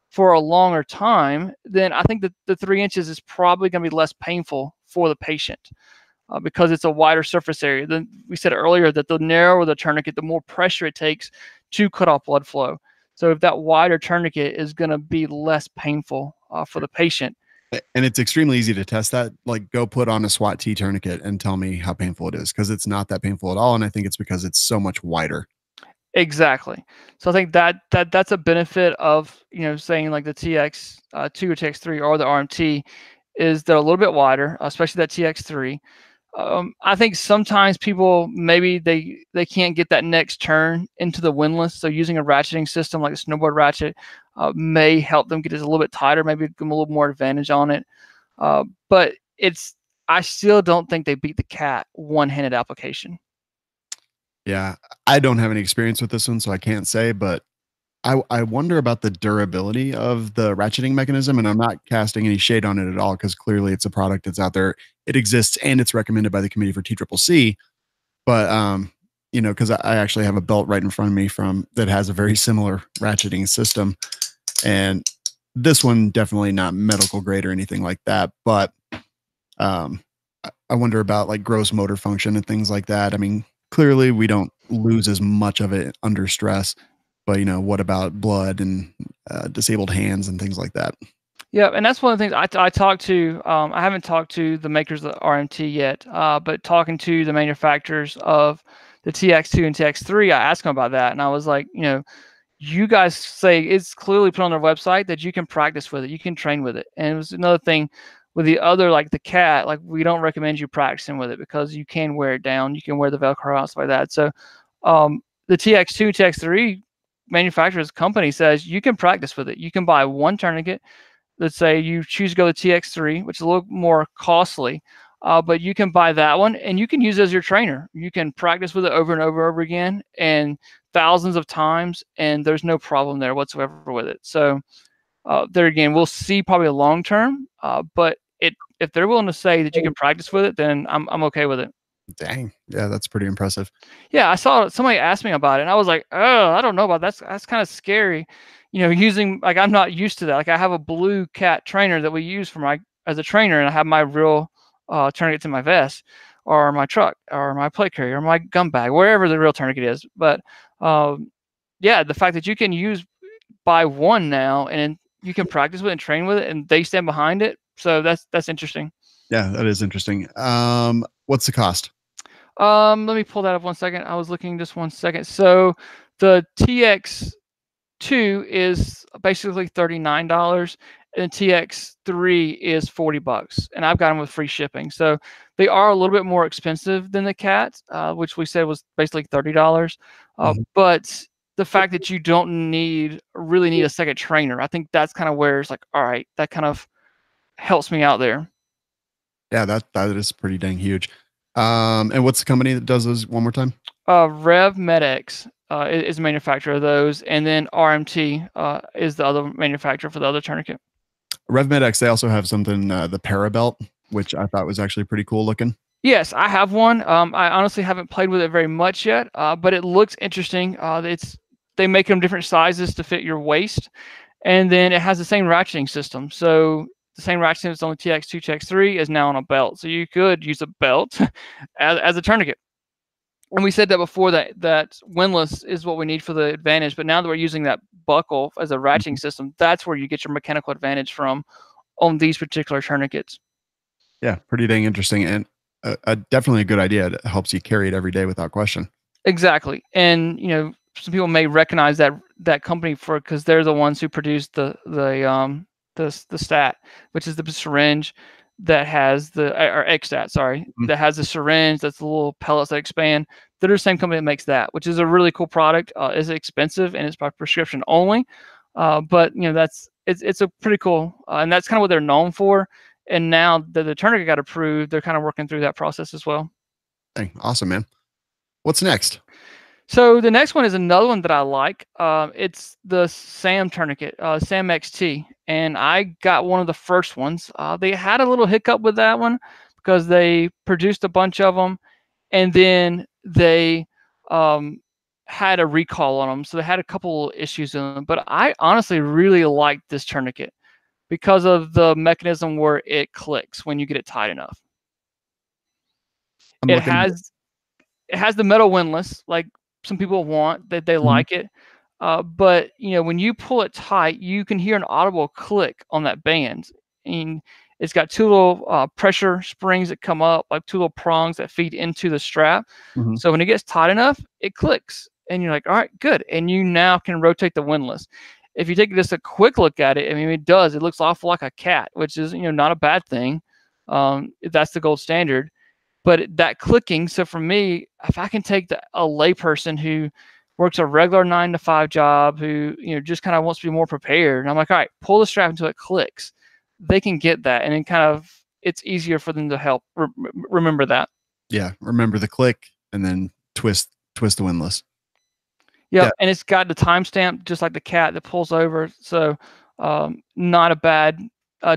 S2: for a longer time, then I think that the 3 inches is probably going to be less painful for the patient. Because it's a wider surface area. Then we said earlier that the narrower the tourniquet, the more pressure it takes to cut off blood flow. So if that wider tourniquet is going to be less painful for the patient.
S3: And it's extremely easy to test that. Like, go put on a SWAT T tourniquet and tell me how painful it is, because it's not that painful at all. And I think it's because it's so much wider.
S2: Exactly. So I think that's a benefit of saying like the TX2 or TX3 or the RMT is they're a little bit wider, especially that TX3. I think sometimes people maybe they can't get that next turn into the windlass. So using a ratcheting system like a snowboard ratchet may help them get it a little bit tighter, maybe give them a little more advantage on it. But I still don't think they beat the cat one-handed application.
S3: Yeah, I don't have any experience with this one, so I can't say, but I wonder about the durability of the ratcheting mechanism, and I'm not casting any shade on it at all, because clearly it's a product that's out there. It exists and it's recommended by the Committee for TCCC. But because I actually have a belt right in front of me that has a very similar ratcheting system, and this one definitely not medical grade or anything like that. But I wonder about like gross motor function and things like that. I mean, clearly we don't lose as much of it under stress. But what about blood and disabled hands and things like that?
S2: Yeah, and that's one of the things I talked to. I haven't talked to the makers of the RMT yet, but talking to the manufacturers of the TX2 and TX3, I asked them about that, and I was like, you guys say it's clearly put on their website that you can practice with it, you can train with it, and it was another thing with the other, like the cat, like we don't recommend you practicing with it because you can wear it down, you can wear the Velcro out, stuff like that. So the TX2, TX3 manufacturer's company says you can practice with it. You can buy one tourniquet. Let's say you choose to go to TX3, which is a little more costly, but you can buy that one and you can use it as your trainer. You can practice with it over and over again and thousands of times, and there's no problem there whatsoever with it. So there again, we'll see probably a long term, but if they're willing to say that you can practice with it, then I'm okay with it.
S3: Dang. Yeah, that's pretty impressive.
S2: Yeah, I saw somebody asked me about it, and I was like, oh, I don't know about that. That's kind of scary. Using, like, I'm not used to that. Like, I have a blue cat trainer that we use as a trainer, and I have my real tourniquets in my vest or my truck or my plate carrier or my gun bag, wherever the real tourniquet is. But yeah, the fact that you can buy one now and you can practice with it and train with it, and they stand behind it. So that's interesting.
S3: Yeah, that is interesting. What's the cost?
S2: Let me pull that up 1 second. I was looking just 1 second. So the TX2 is basically $39 and TX3 is $40, and I've got them with free shipping. So they are a little bit more expensive than the cat, which we said was basically $30. But the fact that you don't really need a second trainer, I think that's kind of where it's like, all right, that kind of helps me out there.
S3: Yeah, that is pretty dang huge. And what's the company that does those one more time?
S2: RevMedic is the manufacturer of those, and then RMT is the other manufacturer for the other tourniquet.
S3: RevMedic, they also have something, the Parabelt. which I thought was actually pretty cool looking.
S2: Yes, I have one. I honestly haven't played with it very much yet, but it looks interesting. They make them different sizes to fit your waist, and then it has the same ratcheting system. So the same ratcheting that's on the TX2, TX3 is now on a belt. So you could use a belt as a tourniquet. And we said that before, that windlass is what we need for the advantage. But now that we're using that buckle as a ratcheting system, that's where you get your mechanical advantage from on these particular tourniquets.
S3: Yeah, pretty dang interesting, and definitely a good idea. It helps you carry it every day without question.
S2: Exactly. And some people may recognize that company because they're the ones who produced the stat, which is the syringe that has or XStat, sorry, that has the syringe, that's the little pellets that expand. They're the same company that makes that, which is a really cool product. It's expensive and it's by prescription only, but it's a pretty cool, and that's kind of what they're known for. And now that the tourniquet got approved, they're kind of working through that process as well.
S3: Dang, awesome, man. What's next?
S2: So the next one is another one that I like. It's the SAM tourniquet, SAM XT, and I got one of the first ones. They had a little hiccup with that one because they produced a bunch of them, and then they had a recall on them, so they had a couple issues in them. But I honestly really like this tourniquet because of the mechanism where it clicks when you get it tight enough. It has the metal windlass, like some people want, that they like it. But when you pull it tight, you can hear an audible click on that band. And it's got two little pressure springs that come up, like two little prongs that feed into the strap. So when it gets tight enough, it clicks. And you're like, all right, good. And you now can rotate the windlass. If you take just a quick look at it, I mean, it does. It looks awful like a cat, which is, not a bad thing. That's the gold standard. But that clicking, so for me, if I can take a layperson who works a regular 9-to-5 job, who just kind of wants to be more prepared, and I'm like, all right, pull the strap until it clicks, they can get that, and then it's easier for them to help remember that.
S3: Yeah, remember the click, and then twist the windlass.
S2: Yep, yeah, and it's got the timestamp just like the cat that pulls over, so not a bad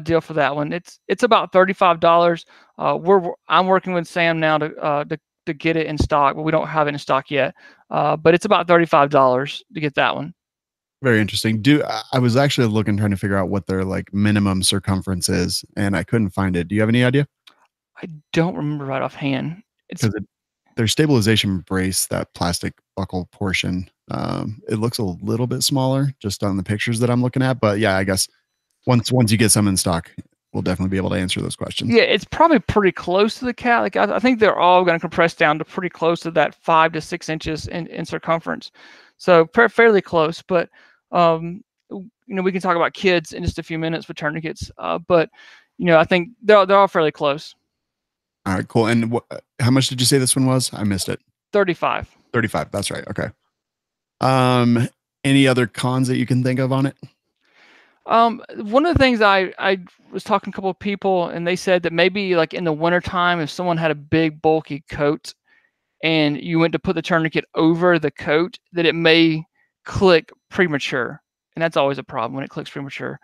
S2: deal for that one. It's about $35. I'm working with Sam now to get it in stock, but we don't have it in stock yet. But it's about $35 to get that one.
S3: Very interesting. I was actually trying to figure out what their like minimum circumference is, and I couldn't find it. Do you have any idea?
S2: I don't remember right offhand.
S3: Because their stabilization brace, that plastic buckle portion, it looks a little bit smaller just on the pictures that I'm looking at. But yeah, I guess once you get some in stock, we'll definitely be able to answer those questions.
S2: Yeah, it's probably pretty close to the cat. Like I think they're all going to compress down to pretty close to that 5 to 6 inches in circumference. So fairly close. But we can talk about kids in just a few minutes with tourniquets. But I think they're all fairly close.
S3: All right, cool. And how much did you say this one was? I missed it.
S2: 35.
S3: 35. That's right. Okay. Any other cons that you can think of on it?
S2: One of the things I was talking to a couple of people, and they said that maybe like in the wintertime, if someone had a big bulky coat and you went to put the tourniquet over the coat, that it may click premature. And that's always a problem when it clicks premature.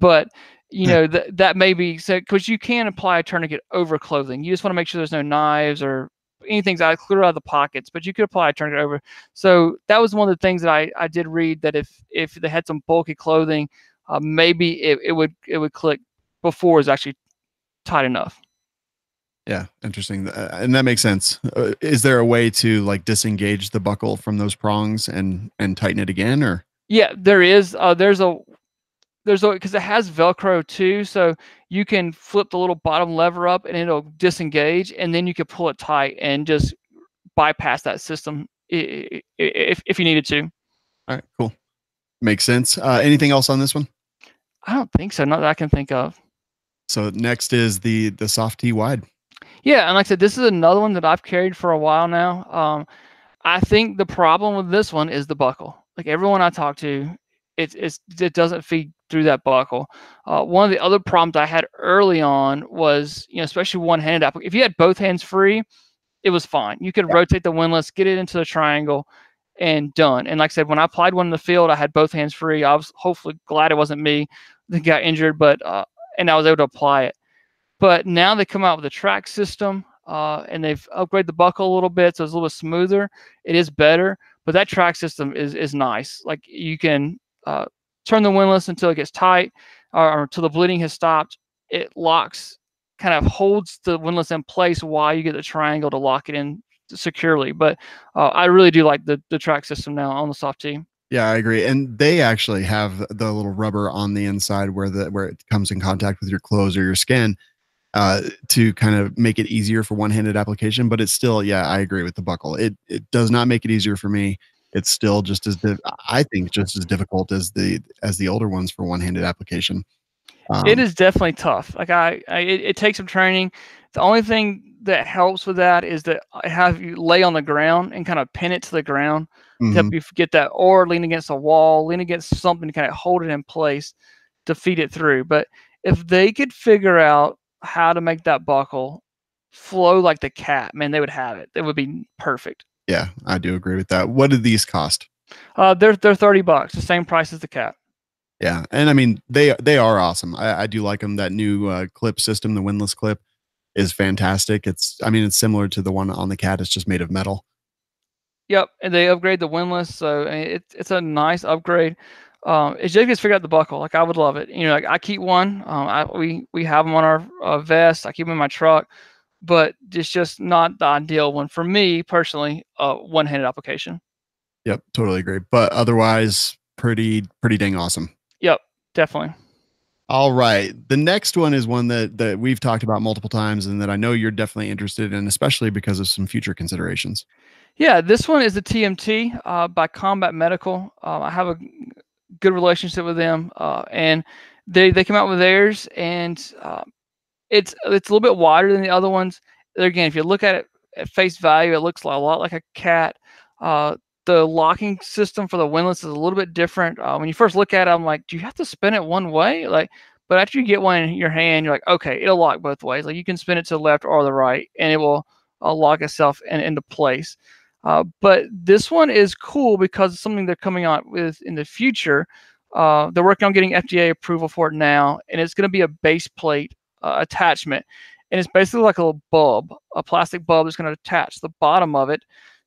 S2: But that may be so, because you can apply a tourniquet over clothing. You just want to make sure there's no knives or anything's clear out of the pockets, but you could apply a tourniquet over. So that was one of the things that I did read, that if they had some bulky clothing, maybe it would click before it's actually tight enough.
S3: Yeah, interesting, and that makes sense. Is there a way to like disengage the buckle from those prongs and tighten it again, or?
S2: Yeah, there is. There's a because it has Velcro too, so you can flip the little bottom lever up and it'll disengage, and then you can pull it tight and just bypass that system if you needed to.
S3: All right, cool. Makes sense. Anything else on this one?
S2: I don't think so. Not that I can think of.
S3: So next is the Soft T Wide.
S2: Yeah, and like I said, this is another one that I've carried for a while now. I think the problem with this one is the buckle. Like everyone I talk to, it doesn't feed through that buckle. One of the other problems I had early on was, especially one-handed application. If you had both hands free, it was fine. You could rotate the windlass, get it into the triangle, and done. And like I said, when I applied one in the field, I had both hands free. I was hopefully glad it wasn't me that got injured, but and I was able to apply it. But now they come out with a track system, and they've upgraded the buckle a little bit, so it's a little bit smoother. It is better, but that track system is nice. Like you can turn the windlass until it gets tight, or until the bleeding has stopped. It locks, kind of holds the windlass in place while you get the triangle to lock it in securely. But I really do like the track system now on the soft tee.
S3: Yeah, I agree. And they actually have the little rubber on the inside where it comes in contact with your clothes or your skin, to kind of make it easier for one-handed application. But it's still, yeah, I agree with the buckle. It does not make it easier for me. It's still just as I think just as difficult as the older ones for one-handed application.
S2: It is definitely tough. Like it takes some training. The only thing that helps with that is that I have you lay on the ground and kind of pin it to the ground to help you get that, or lean against a wall, lean against something to kind of hold it in place to feed it through. But if they could figure out how to make that buckle flow like the cat, man, they would have it. It would be perfect.
S3: Yeah, I do agree with that. What did these cost?
S2: They're $30, the same price as the cat.
S3: Yeah, and I mean they are awesome. I do like them. That new clip system, the windlass clip, is fantastic. I mean it's similar to the one on the cat. It's just made of metal.
S2: Yep, and they upgrade the windlass, so I mean, it's a nice upgrade. It's just gets figure out the buckle. Like I would love it. You know, like I keep one. We have them on our vest. I keep them in my truck, but it's just not the ideal one for me personally. One-handed application.
S3: Yep, totally agree. But otherwise, pretty dang awesome.
S2: Yep, definitely.
S3: All right. The next one is one that we've talked about multiple times and that I know you're definitely interested in, especially because of some future considerations.
S2: Yeah, this one is the TMT by Combat Medical. I have a good relationship with them, and they came out with theirs, and it's a little bit wider than the other ones. Again, if you look at it at face value, it looks a lot like a cat. The locking system for the windlass is a little bit different. When you first look at it, I'm like, do you have to spin it one way? But after you get one in your hand, you're like, okay, it'll lock both ways. Like you can spin it to the left or the right, and it will lock itself into place. But this one is cool because it's something they're coming out with in the future. They're working on getting FDA approval for it now, and it's going to be a base plate attachment. And it's basically like a little bulb, a plastic bulb that's going to attach the bottom of it.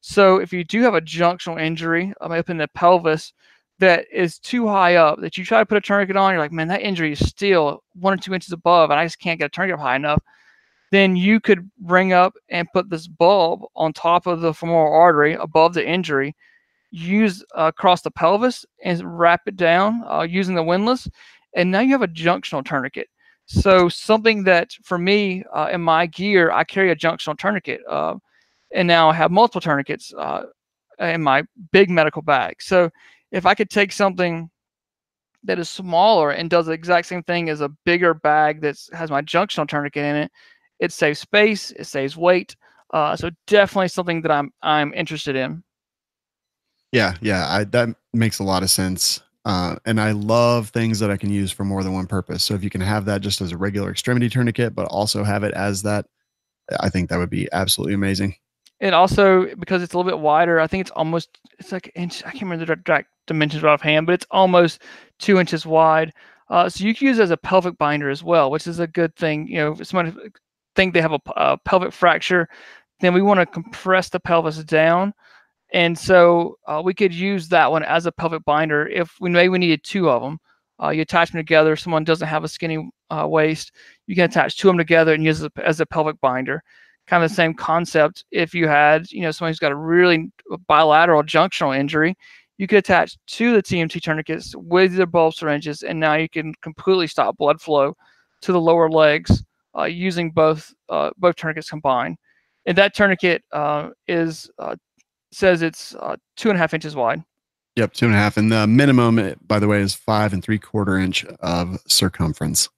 S2: So if you do have a junctional injury up in the pelvis that is too high up, that you try to put a tourniquet on, you're like, man, that injury is still 1 or 2 inches above, and I just can't get a tourniquet high enough. Then you could bring up and put this bulb on top of the femoral artery above the injury, use across the pelvis and wrap it down using the windlass, and now you have a junctional tourniquet. So something that for me in my gear, I carry a junctional tourniquet, and now I have multiple tourniquets in my big medical bag. So if I could take something that is smaller and does the exact same thing as a bigger bag that has my junctional tourniquet in it, it saves space, it saves weight. So definitely something that I'm interested in.
S3: Yeah, that makes a lot of sense. And I love things that I can use for more than one purpose. So if you can have that just as a regular extremity tourniquet, but also have it as that, I think that would be absolutely amazing.
S2: And also because it's a little bit wider, I think it's like an inch. I can't remember the direct dimensions right offhand, but it's almost 2 inches wide. So you can use it as a pelvic binder as well, which is a good thing. You know, if somebody think they have a pelvic fracture, then we want to compress the pelvis down. And so we could use that one as a pelvic binder if we needed 2 of them. You attach them together. Someone doesn't have a skinny waist, you can attach 2 of them together and use it as a pelvic binder. Kind of the same concept. If you had, someone who's got a really bilateral junctional injury, you could attach 2 of the TMT tourniquets with the bulb syringes, and now you can completely stop blood flow to the lower legs using both tourniquets combined. And that tourniquet says it's 2.5 inches wide.
S3: Yep, 2.5, and the minimum, by the way, is 5 3/4 inch of circumference.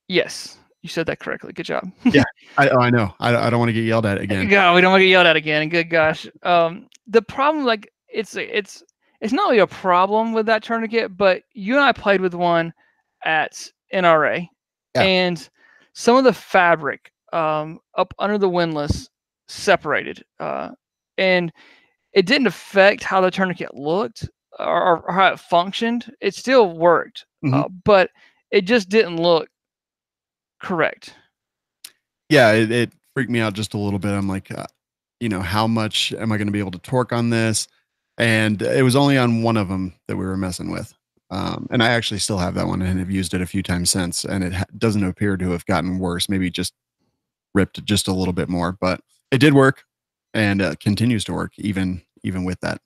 S2: Yes, you said that correctly. Good job.
S3: Yeah, I know. I don't want to get yelled at again.
S2: God, we don't want to get yelled at again. Good gosh. The problem, like, it's not really a problem with that tourniquet, but you and I played with one at NRA, and some of the fabric up under the windlass separated, and it didn't affect how the tourniquet looked or how it functioned. It still worked, but it just didn't look correct.
S3: Yeah, it freaked me out just a little bit. I'm like, how much am I going to be able to torque on this? And it was only on one of them that we were messing with. And I actually still have that one and have used it a few times since. And it doesn't appear to have gotten worse. Maybe just ripped just a little bit more, but it did work and continues to work even with that.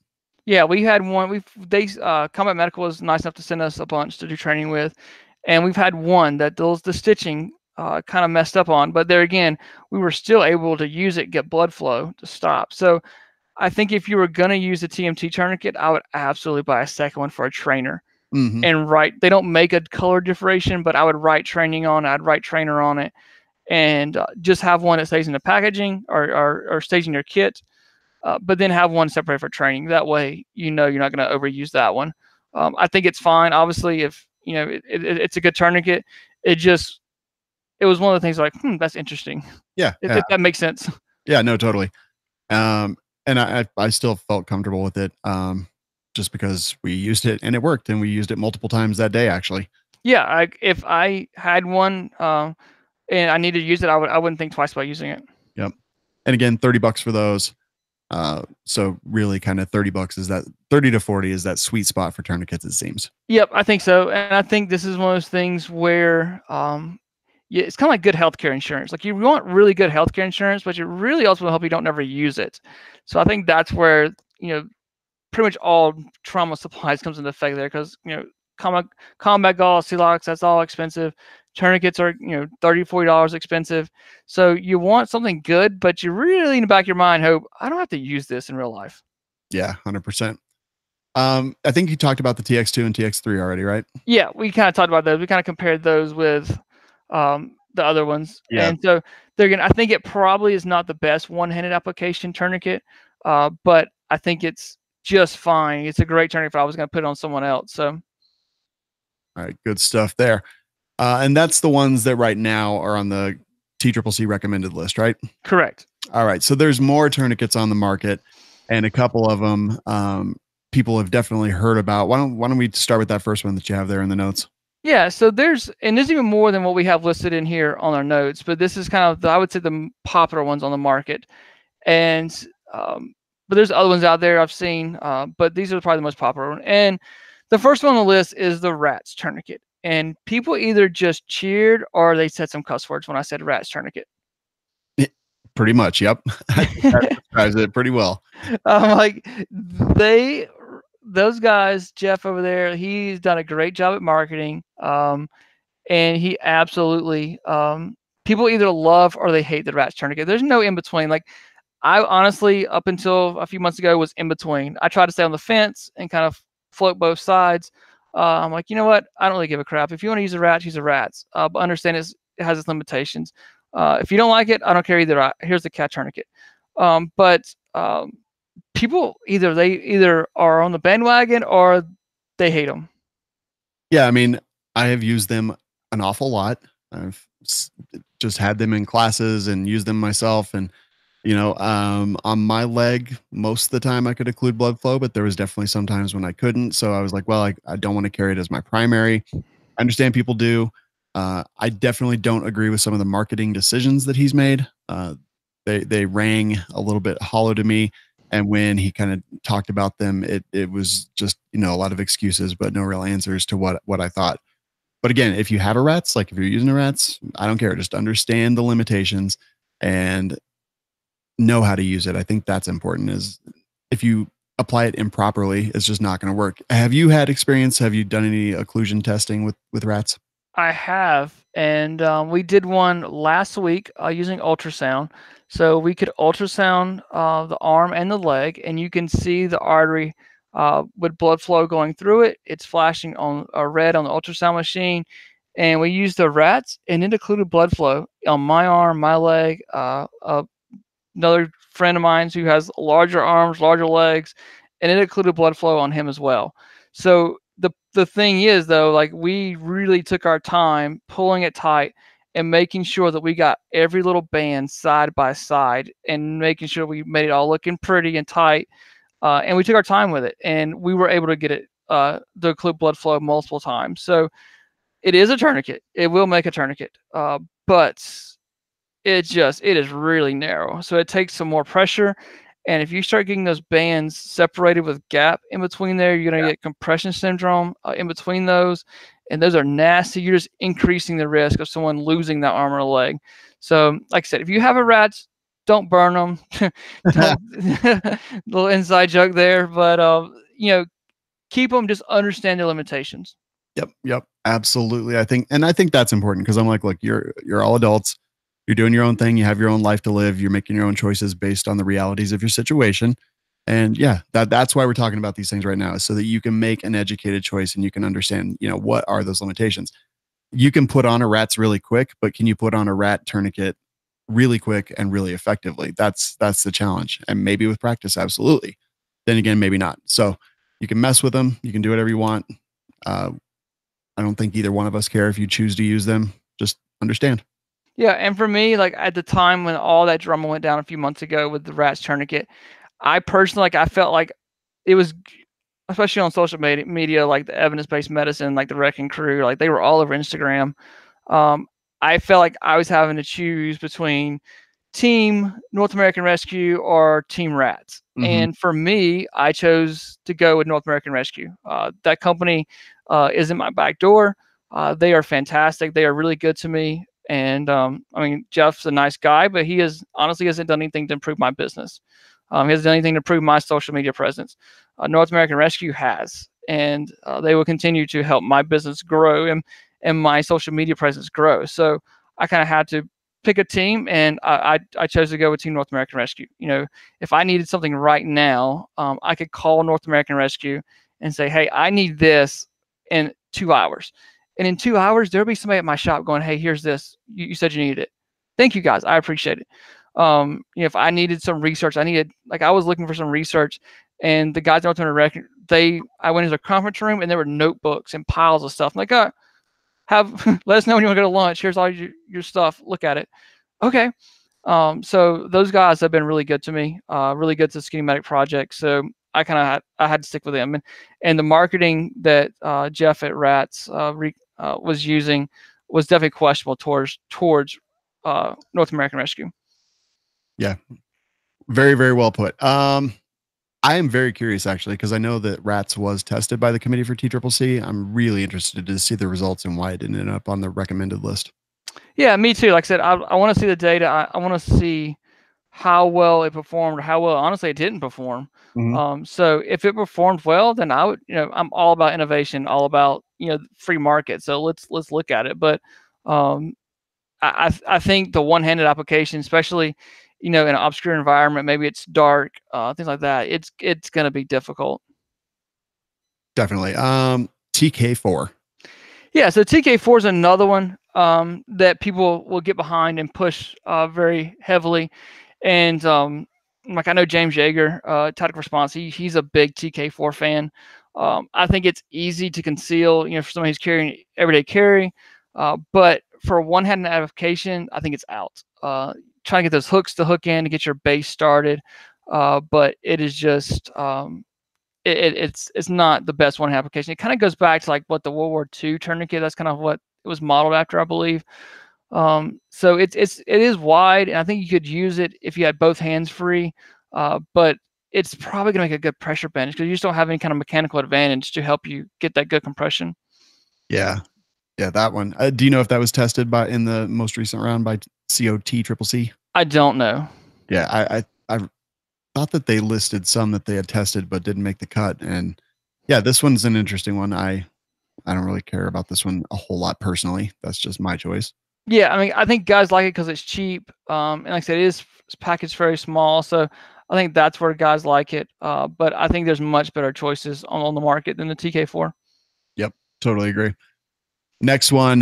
S2: Yeah, we had one. Combat Medical was nice enough to send us a bunch to do training with, and we've had one that the stitching kind of messed up on. But there again, we were still able to use it, get blood flow to stop. So I think if you were gonna use a TMT tourniquet, I would absolutely buy a second one for a trainer.
S3: Mm-hmm.
S2: And write. They don't make a color differentiation, but I would write training on it. I'd write trainer on it, and just have one that stays in the packaging or stays in your kit. But then have one separate for training. That way, you're not going to overuse that one. I think it's fine. Obviously, if it's a good tourniquet, it was one of the things like, that's interesting.
S3: Yeah,
S2: If that makes sense.
S3: Yeah, no, totally. And I still felt comfortable with it, just because we used it and it worked, and we used it multiple times that day, actually.
S2: Yeah, if I had one and I needed to use it, I wouldn't think twice about using it.
S3: Yep. And again, $30 for those. So really kind of $30 is that 30 to 40 is that sweet spot for tourniquets, it seems.
S2: Yep, I think so. And I think this is one of those things where it's kind of like good healthcare insurance. Like you want really good healthcare insurance, but you really also hope you don't never use it. So I think that's where, pretty much all trauma supplies comes into effect there, because, combat gauze, Celox, that's all expensive. Tourniquets are, $30, $40 expensive. So you want something good, but you really in the back of your mind hope, I don't have to use this in real life.
S3: Yeah, 100%. I think you talked about the TX2 and TX3 already, right?
S2: Yeah, we kind of talked about those. We kind of compared those with the other ones.
S3: Yeah.
S2: And so I think it probably is not the best one-handed application tourniquet, but I think it's just fine. It's a great tourniquet if I was going to put it on someone else. So,
S3: all right, good stuff there. And that's the ones that right now are on the TCCC recommended list, right?
S2: Correct.
S3: All right. So there's more tourniquets on the market, and a couple of them people have definitely heard about. Why don't we start with that first one that you have there in the notes?
S2: Yeah. So there's even more than what we have listed in here on our notes, but this is kind of I would say the popular ones on the market. And but there's other ones out there I've seen, but these are probably the most popular one. And the first one on the list is the Rats tourniquet. And people either just cheered or they said some cuss words when I said Rats tourniquet.
S3: Pretty much, yep. That describes it pretty well.
S2: Like those guys, Jeff over there, he's done a great job at marketing. And he absolutely, people either love or they hate the Rats tourniquet. There's no in between. Like I honestly, up until a few months ago, was in between. I tried to stay on the fence and kind of float both sides. I'm like, you know what? I don't really give a crap. If you want to use a Rats, use a Rats. But understand it has its limitations. If you don't like it, I don't care either. Here's the cat tourniquet. But people either are on the bandwagon or they hate them.
S3: Yeah, I mean, I have used them an awful lot. I've just had them in classes and used them myself. And, on my leg, most of the time I could occlude blood flow, but there was definitely some times when I couldn't. So I was like, well, I don't want to carry it as my primary. I understand people do. I definitely don't agree with some of the marketing decisions that he's made. They rang a little bit hollow to me. And when he kind of talked about them, it was just, a lot of excuses, but no real answers to what I thought. But again, if you have a Rats, like if you're using a Rats, I don't care. Just understand the limitations and know how to use it. I think that's important. Is if you apply it improperly, it's just not going to work. Have you had experience? Have you done any occlusion testing with Rats?
S2: I have, and we did one last week using ultrasound. So we could ultrasound the arm and the leg, and you can see the artery with blood flow going through it. It's flashing on red on the ultrasound machine, and we used the Rats, and it included blood flow on my arm, my leg. Another friend of mine who has larger arms, larger legs, and it included blood flow on him as well. So the thing is, though, like we really took our time pulling it tight and making sure that we got every little band side by side and making sure we made it all looking pretty and tight. And we took our time with it, and we were able to get it to occlude blood flow multiple times. So it is a tourniquet. It will make a tourniquet, but it is really narrow. So it takes some more pressure. And if you start getting those bands separated with gap in between there, you're going to get compression syndrome in between those. And those are nasty. You're just increasing the risk of someone losing that arm or leg. So, like I said, if you have a rats, don't burn them. Don't little inside joke there, but keep them. Just understand their limitations.
S3: Yep, absolutely. I think that's important because I'm like, look, you're all adults. You're doing your own thing. You have your own life to live. You're making your own choices based on the realities of your situation. And yeah, that's why we're talking about these things right now, so that you can make an educated choice and you can understand, what are those limitations. You can put on a rats really quick, but can you put on a rat tourniquet really quick and really effectively? That's the challenge. And maybe with practice, absolutely. Then again, maybe not. So you can mess with them. You can do whatever you want. I don't think either one of us care if you choose to use them. Just understand.
S2: Yeah, and for me, like at the time when all that drama went down a few months ago with the rats tourniquet, I personally, I felt like it was, especially on social media, like the evidence-based medicine, like the Wrecking Crew, like they were all over Instagram. I felt like I was having to choose between Team North American Rescue or Team Rats.
S3: Mhm.
S2: And for me, I chose to go with North American Rescue. That company is in my back door. They are fantastic. They are really good to me. And Jeff's a nice guy, but he honestly hasn't done anything to improve my business. He hasn't done anything to improve my social media presence. North American Rescue has, and they will continue to help my business grow and my social media presence grow. So I kind of had to pick a team, and I chose to go with Team North American Rescue. If I needed something right now, I could call North American Rescue and say, hey, I need this in 2 hours. And in 2 hours, there'll be somebody at my shop going, hey, here's this. You said you needed it. Thank you, guys. I appreciate it. If I needed some research, I was looking for some research, and the guys at North American Rescue, I went into a conference room, and there were notebooks and piles of stuff. I'm like, let us know when you want to go to lunch. Here's all your stuff. Look at it. Okay. So those guys have been really good to me, really good to Skinny Medic Project. So I had to stick with them, and the marketing that Jeff at Rats was using was definitely questionable towards North American Rescue.
S3: Yeah, very, very well put. I am very curious actually, because I know that Rats was tested by the Committee for TCCC. I'm really interested to see the results and why it didn't end up on the recommended list.
S2: Yeah, me too. Like I said, I want to see the data. I want to see how well it performed, or how well, honestly, it didn't perform.
S3: Mhm.
S2: So if it performed well, then I would, I'm all about innovation, all about, free market. So let's look at it. But I think the one-handed application, especially, in an obscure environment, maybe it's dark, things like that. It's going to be difficult.
S3: Definitely. TK4.
S2: Yeah, so TK4 is another one that people will get behind and push very heavily. And I know James Yeager, Tactical Response, he's a big TK4 fan. I think it's easy to conceal, for somebody who's carrying everyday carry. But for one-handed application, I think it's out. Trying to get those hooks to hook in to get your base started. But it is just it's not the best one application. It kind of goes back to like what the World War II tourniquet. That's kind of what it was modeled after, I believe. So it is wide, and I think you could use it if you had both hands free. But it's probably gonna make a good pressure bench because you just don't have any kind of mechanical advantage to help you get that good compression.
S3: Yeah, that one. Do you know if that was tested in the most recent round by COTCCC?
S2: I don't know.
S3: Yeah, I thought that they listed some that they had tested but didn't make the cut. And yeah, this one's an interesting one. I don't really care about this one a whole lot personally. That's just my choice.
S2: Yeah, I think guys like it because it's cheap. And like I said, it's packaged very small, so I think that's where guys like it. But I think there's much better choices on the market than the TK4.
S3: Yep, totally agree. Next one,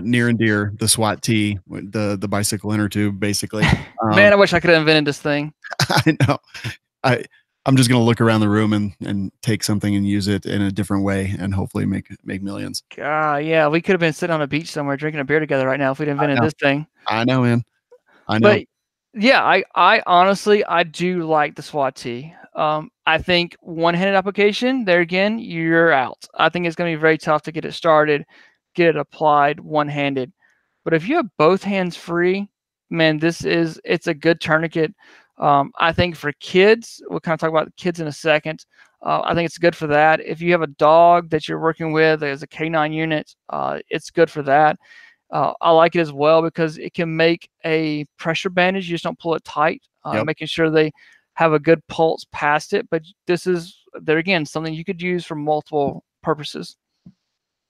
S3: near and dear, the SWAT T, the bicycle inner tube, basically.
S2: Man, I wish I could have invented this thing.
S3: I know. I'm just gonna look around the room and take something and use it in a different way and hopefully make millions.
S2: God, yeah, we could have been sitting on a beach somewhere drinking a beer together right now if we'd invented this thing.
S3: I know, man. I know.
S2: But yeah, I honestly I do like the SWAT T. I think one-handed application, there again, you're out. I think it's going to be very tough to get it started, get it applied one-handed. But if you have both hands free, man, it's a good tourniquet. I think for kids, we'll kind of talk about kids in a second. I think it's good for that. If you have a dog that you're working with as a canine unit, it's good for that. I like it as well because it can make a pressure bandage. You just don't pull it tight,
S3: Yep.
S2: making sure they have a good pulse past it. But this is, there again, something you could use for multiple purposes.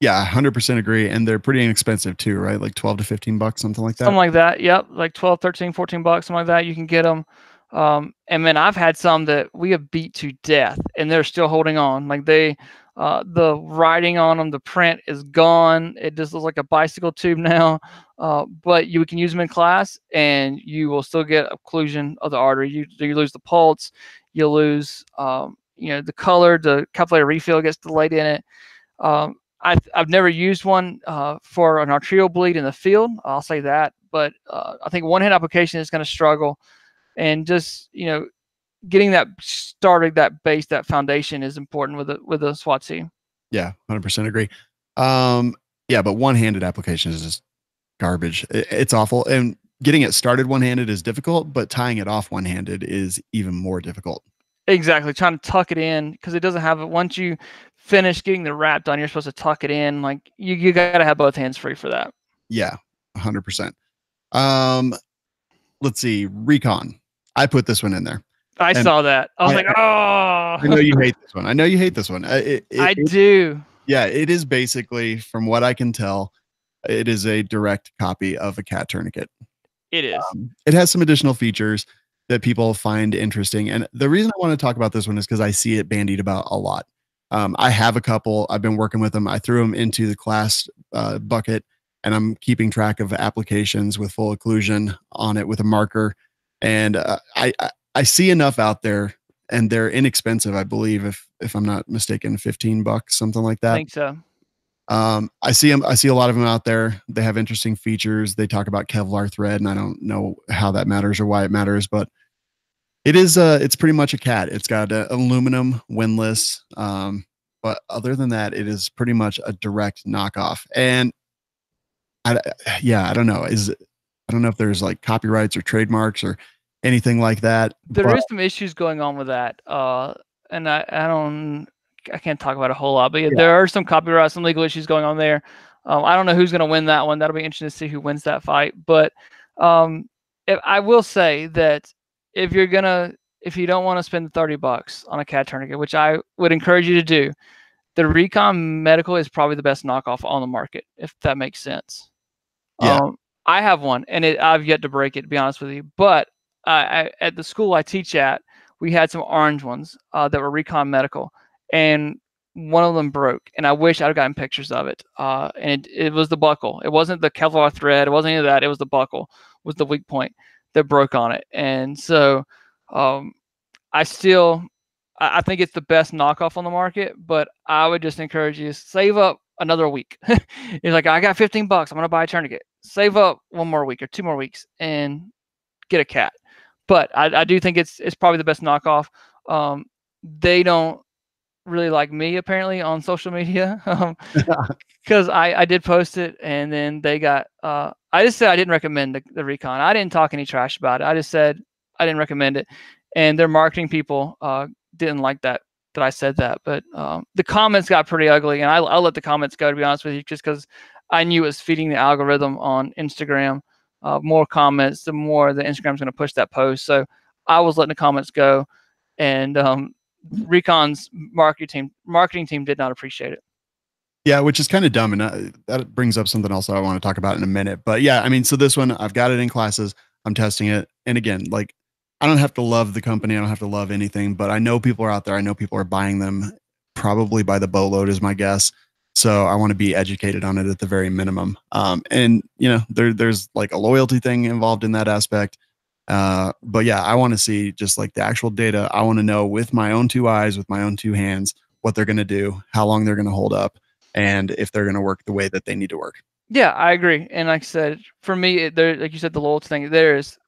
S3: Yeah, 100% agree. And they're pretty inexpensive too, right? Like 12 to 15 bucks, something like that.
S2: Something like that. Yep. Like 12, 13, 14 bucks, something like that. You can get them. And then I've had some that we have beat to death and they're still holding on. Like the writing on them, the print is gone. It just looks like a bicycle tube now. But you can use them in class and you will still get occlusion of the artery. You lose the pulse, you lose, the color, the capillary refill gets delayed in it. I've never used one for an arterial bleed in the field. I'll say that, but I think one-hand application is going to struggle, and just getting that started, that base, that foundation is important with a SWAT team.
S3: Yeah, 100% agree. Yeah, but one-handed application is just garbage. It's awful, and getting it started one-handed is difficult, but tying it off one-handed is even more difficult.
S2: Exactly, trying to tuck it in because it doesn't have it. Once you finish getting the wrap done, you're supposed to tuck it in. Like you got to have both hands free for that.
S3: Yeah, 100%. Let's see, Recon. I put this one in there.
S2: I saw that. I was like, oh.
S3: I know you hate this one. I know you hate this one.
S2: I do.
S3: Yeah, it is basically, from what I can tell, it is a direct copy of a cat tourniquet.
S2: It is.
S3: It has some additional features that people find interesting. And the reason I want to talk about this one is because I see it bandied about a lot. I have a couple. I've been working with them. I threw them into the class bucket, and I'm keeping track of applications with full occlusion on it with a marker. And I see enough out there, and they're inexpensive, I believe, if I'm not mistaken, 15 bucks, something like that.
S2: I think so.
S3: I see them. I see a lot of them out there. They have interesting features. They talk about Kevlar thread, and I don't know how that matters or why it matters, but it's pretty much a cat. It's got aluminum windlass. But other than that, it is pretty much a direct knockoff. And I don't know. I don't know if there's like copyrights or trademarks or anything like that.
S2: There is some issues going on with that. And I can't talk about a whole lot, but yeah, there are some copyright, some legal issues going on there. I don't know who's going to win that one. That'll be interesting to see who wins that fight. But I will say that if you don't want to spend $30 on a cat tourniquet, which I would encourage you to do, the Recon Medical is probably the best knockoff on the market, if that makes sense.
S3: Yeah.
S2: I have one, and I've yet to break it, to be honest with you. But at the school I teach at, we had some orange ones that were Recon Medical, and one of them broke. And I wish I'd gotten pictures of it. And it was the buckle. It wasn't the Kevlar thread. It wasn't any of that. It was the buckle, was the weak point that broke on it. And so I think it's the best knockoff on the market, but I would just encourage you to save up another week. It's like, I got $15. I'm going to buy a tourniquet. Save up one more week or 2 more weeks and get a cat. But I do think it's probably the best knockoff. They don't really like me apparently on social media because I did post it, and then they got I just said I didn't recommend the Recon. I didn't talk any trash about it. I just said I didn't recommend it, and their marketing people didn't like that I said that. But the comments got pretty ugly, and I'll let the comments go, to be honest with you, just because I knew it was feeding the algorithm on Instagram. More comments, the more the Instagram's going to push that post. So I was letting the comments go, and Recon's marketing team did not appreciate it.
S3: Yeah, which is kind of dumb, and that brings up something else I want to talk about in a minute. But yeah, I mean, so this one, I've got it in classes. I'm testing it, and again, like, I don't have to love the company. I don't have to love anything, but I know people are out there. I know people are buying them, probably by the boatload is my guess. So I want to be educated on it at the very minimum. And there's like a loyalty thing involved in that aspect. But yeah, I want to see just like the actual data. I want to know with my own 2 eyes, with my own 2 hands, what they're going to do, how long they're going to hold up, and if they're going to work the way that they need to work.
S2: Yeah, I agree. And like I said, for me, like you said, the loyalty thing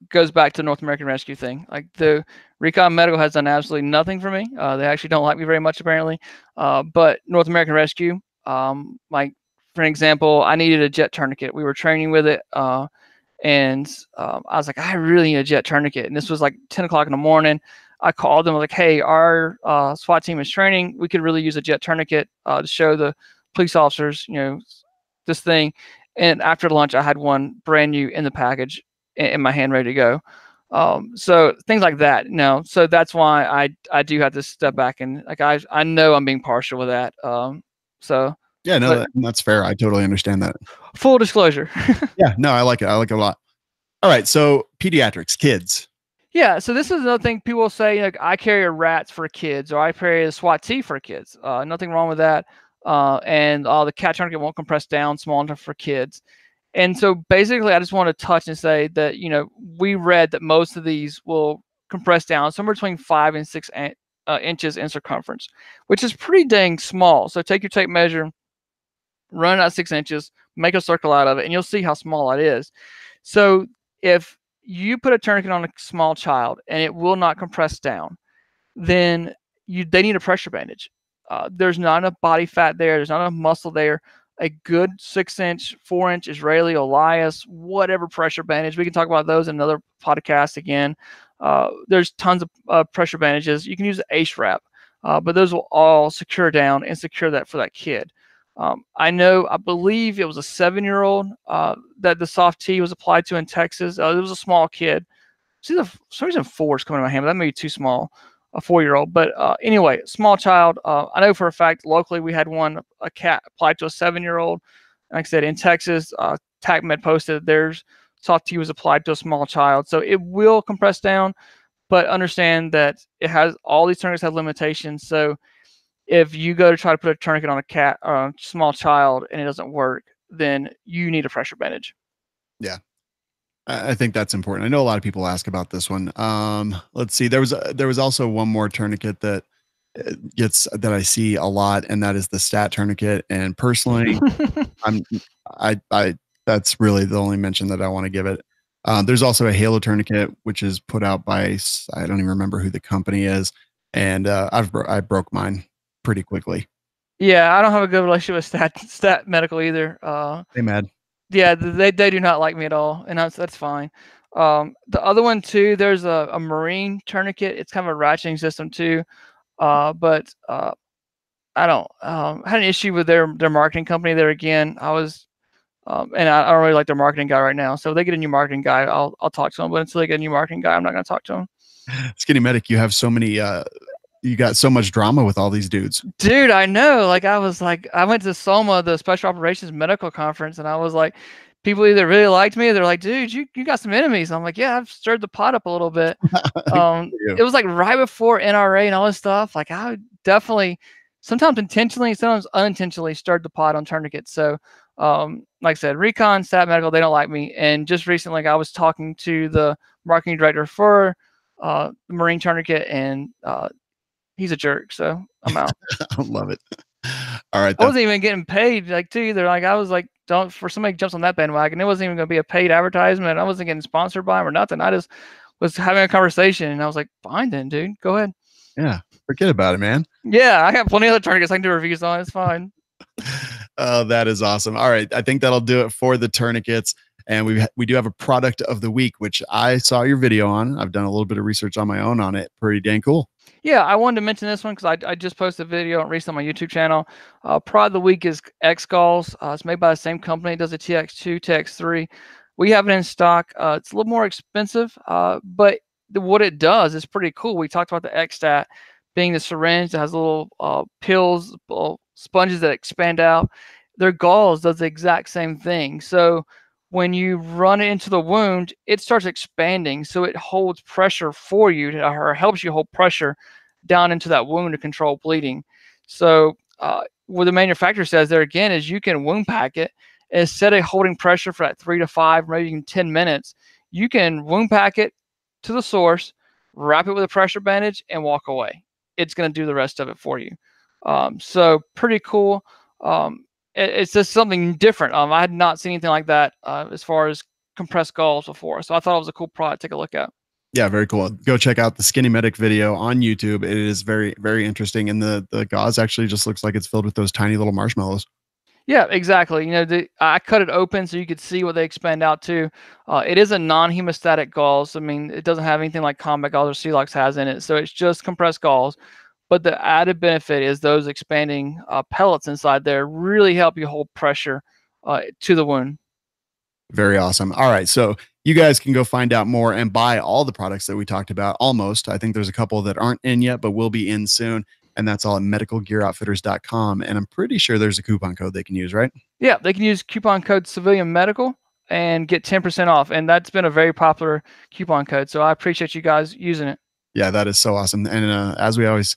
S2: goes back to the North American Rescue thing. Like the Recon Medical has done absolutely nothing for me. They actually don't like me very much, apparently. But North American Rescue, like for example, I needed a jet tourniquet. We were training with it, And I was like, I really need a jet tourniquet. And this was like 10 o'clock in the morning. I called them like, hey, our SWAT team is training. We could really use a jet tourniquet to show the police officers, this thing. And after lunch, I had one brand new in the package in my hand, ready to go. So things like that. So that's why I do have to step back and like I know I'm being partial with that. So
S3: yeah, no, that's fair. I totally understand that.
S2: Full disclosure.
S3: Yeah, no, I like it. I like it a lot. All right, so pediatrics, kids.
S2: Yeah, so this is another thing people will say, like, I carry a rats for kids, or I carry a SWAT T for kids. Nothing wrong with that. And the cat tourniquet won't compress down, small enough for kids. And so basically, I just want to touch and say that, we read that most of these will compress down somewhere between 5 and 6 inches in circumference, which is pretty dang small. So take your tape measure, run it at 6 inches, make a circle out of it, and you'll see how small it is. So if you put a tourniquet on a small child and it will not compress down, then they need a pressure bandage. There's not enough body fat there. There's not enough muscle there. A good 6-inch, 4-inch Israeli, Elias, whatever pressure bandage. We can talk about those in another podcast again. There's tons of pressure bandages. You can use the ACE wrap, but those will all secure down and secure that for that kid. I believe it was a 7-year-old that the soft T was applied to in Texas. It was a small kid. See, for some reason 4 is coming to my hand, but that may be too small, a 4-year-old. But anyway, small child. I know for a fact locally we had a cat applied to a 7-year-old. Like I said, in Texas, TACMed posted theirs soft T was applied to a small child. So it will compress down, but understand that all these tourniquets have limitations. So if you go to try to put a tourniquet on a cat or a small child and it doesn't work, then you need a pressure bandage.
S3: Yeah. I think that's important. I know a lot of people ask about this one. Let's see. There was also one more tourniquet that that I see a lot, and that is the stat tourniquet. And personally, that's really the only mention that I want to give it. There's also a halo tourniquet, which is put out by, I don't even remember who the company is. And I broke mine pretty quickly.
S2: Yeah, I don't have a good relationship with stat medical either.
S3: Hey, mad.
S2: Yeah, they do not like me at all, and that's fine. The other one too, there's a marine tourniquet. It's kind of a ratcheting system too, but I don't had an issue with their marketing company there again. I was, and I don't really like their marketing guy right now. So if they get a new marketing guy, I'll talk to them. But until they get a new marketing guy, I'm not going to talk to them.
S3: Skinny Medic, you have so many. You got so much drama with all these dudes.
S2: Dude, I know. Like I went to SOMA, the Special Operations Medical Conference, and I was like, people either really liked me or they're like, dude, you got some enemies. I'm like, yeah, I've stirred the pot up a little bit. It was like right before NRA and all this stuff. Like I would definitely, sometimes intentionally, sometimes unintentionally stirred the pot on tourniquets. So like I said, Recon, Stat Medical, they don't like me. And just recently, I was talking to the marketing director for the Marine Tourniquet, and he's a jerk, so I'm out.
S3: I love it. All right.
S2: I wasn't even getting paid too either. Like I was like, for somebody jumps on that bandwagon, it wasn't even going to be a paid advertisement. I wasn't getting sponsored by him or nothing. I just was having a conversation, and I was like, fine then, dude, go ahead.
S3: Yeah, forget about it, man.
S2: Yeah, I got plenty of other tourniquets I can do reviews on. It's fine.
S3: Oh, that is awesome. All right, I think that'll do it for the tourniquets. And we do have a product of the week, which I saw your video on. I've done a little bit of research on my own on it. Pretty dang cool.
S2: Yeah, I wanted to mention this one because I just posted a video recently on my YouTube channel. Product of the week is X-Gauze. It's made by the same company. It does the TX2, TX3. We have it in stock. It's a little more expensive, but what it does is pretty cool. We talked about the X-Stat being the syringe that has little pills, little sponges that expand out. Their gauze does the exact same thing. So when you run it into the wound, it starts expanding. So it holds pressure for you, or helps you hold pressure down into that wound to control bleeding. So what the manufacturer says there again is you can wound pack it. Instead of holding pressure for that 3 to 5, maybe even 10 minutes, you can wound pack it to the source, wrap it with a pressure bandage, and walk away. It's going to do the rest of it for you. So pretty cool. It's just something different. I had not seen anything like that as far as compressed gauze before. So I thought it was a cool product to take a look at. Yeah,
S3: very cool. Go check out the Skinny Medic video on YouTube. It is very, very interesting. And the gauze actually just looks like it's filled with those tiny little marshmallows.
S2: Yeah, exactly. You know, I cut it open so you could see what they expand out to. It is a non-hemostatic gauze. I mean, it doesn't have anything like combat gauze or Celox has in it, so it's just compressed gauze. But the added benefit is those expanding pellets inside there really help you hold pressure to the wound.
S3: Very awesome. All right. So you guys can go find out more and buy all the products that we talked about. Almost. I think there's a couple that aren't in yet, but will be in soon. And that's all at medicalgearoutfitters.com. And I'm pretty sure there's a coupon code they can use, right?
S2: Yeah, they can use coupon code Civilian Medical and get 10% off. And that's been a very popular coupon code. So I appreciate you guys using it.
S3: Yeah, that is so awesome. And as we always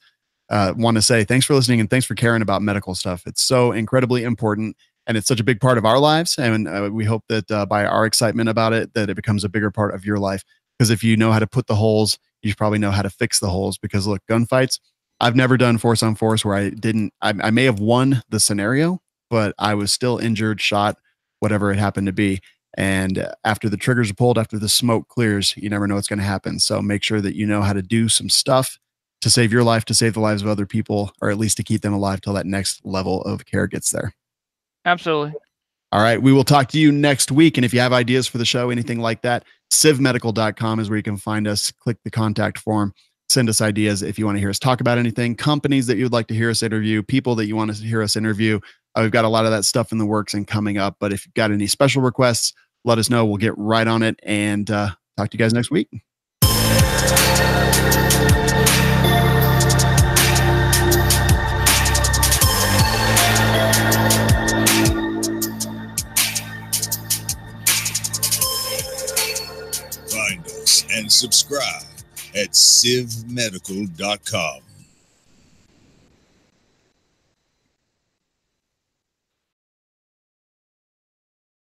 S3: want to say, thanks for listening and thanks for caring about medical stuff. It's so incredibly important. And it's such a big part of our lives. And we hope that by our excitement about it, that it becomes a bigger part of your life. Because if you know how to put the holes, you probably know how to fix the holes. Because look, gunfights, I've never done force on force where I may have won the scenario, but I was still injured, shot, whatever it happened to be. And after the triggers are pulled, after the smoke clears, you never know what's going to happen. So make sure that you know how to do some stuff to save your life, to save the lives of other people, or at least to keep them alive till that next level of care gets there.
S2: Absolutely.
S3: All right. We will talk to you next week. And if you have ideas for the show, anything like that, civmedical.com is where you can find us. Click the contact form. Send us ideas if you want to hear us talk about anything, companies that you'd like to hear us interview, people that you want to hear us interview. We've got a lot of that stuff in the works and coming up. But if you've got any special requests, let us know. We'll get right on it and talk to you guys next week.
S1: Find us and subscribe at civmedical.com.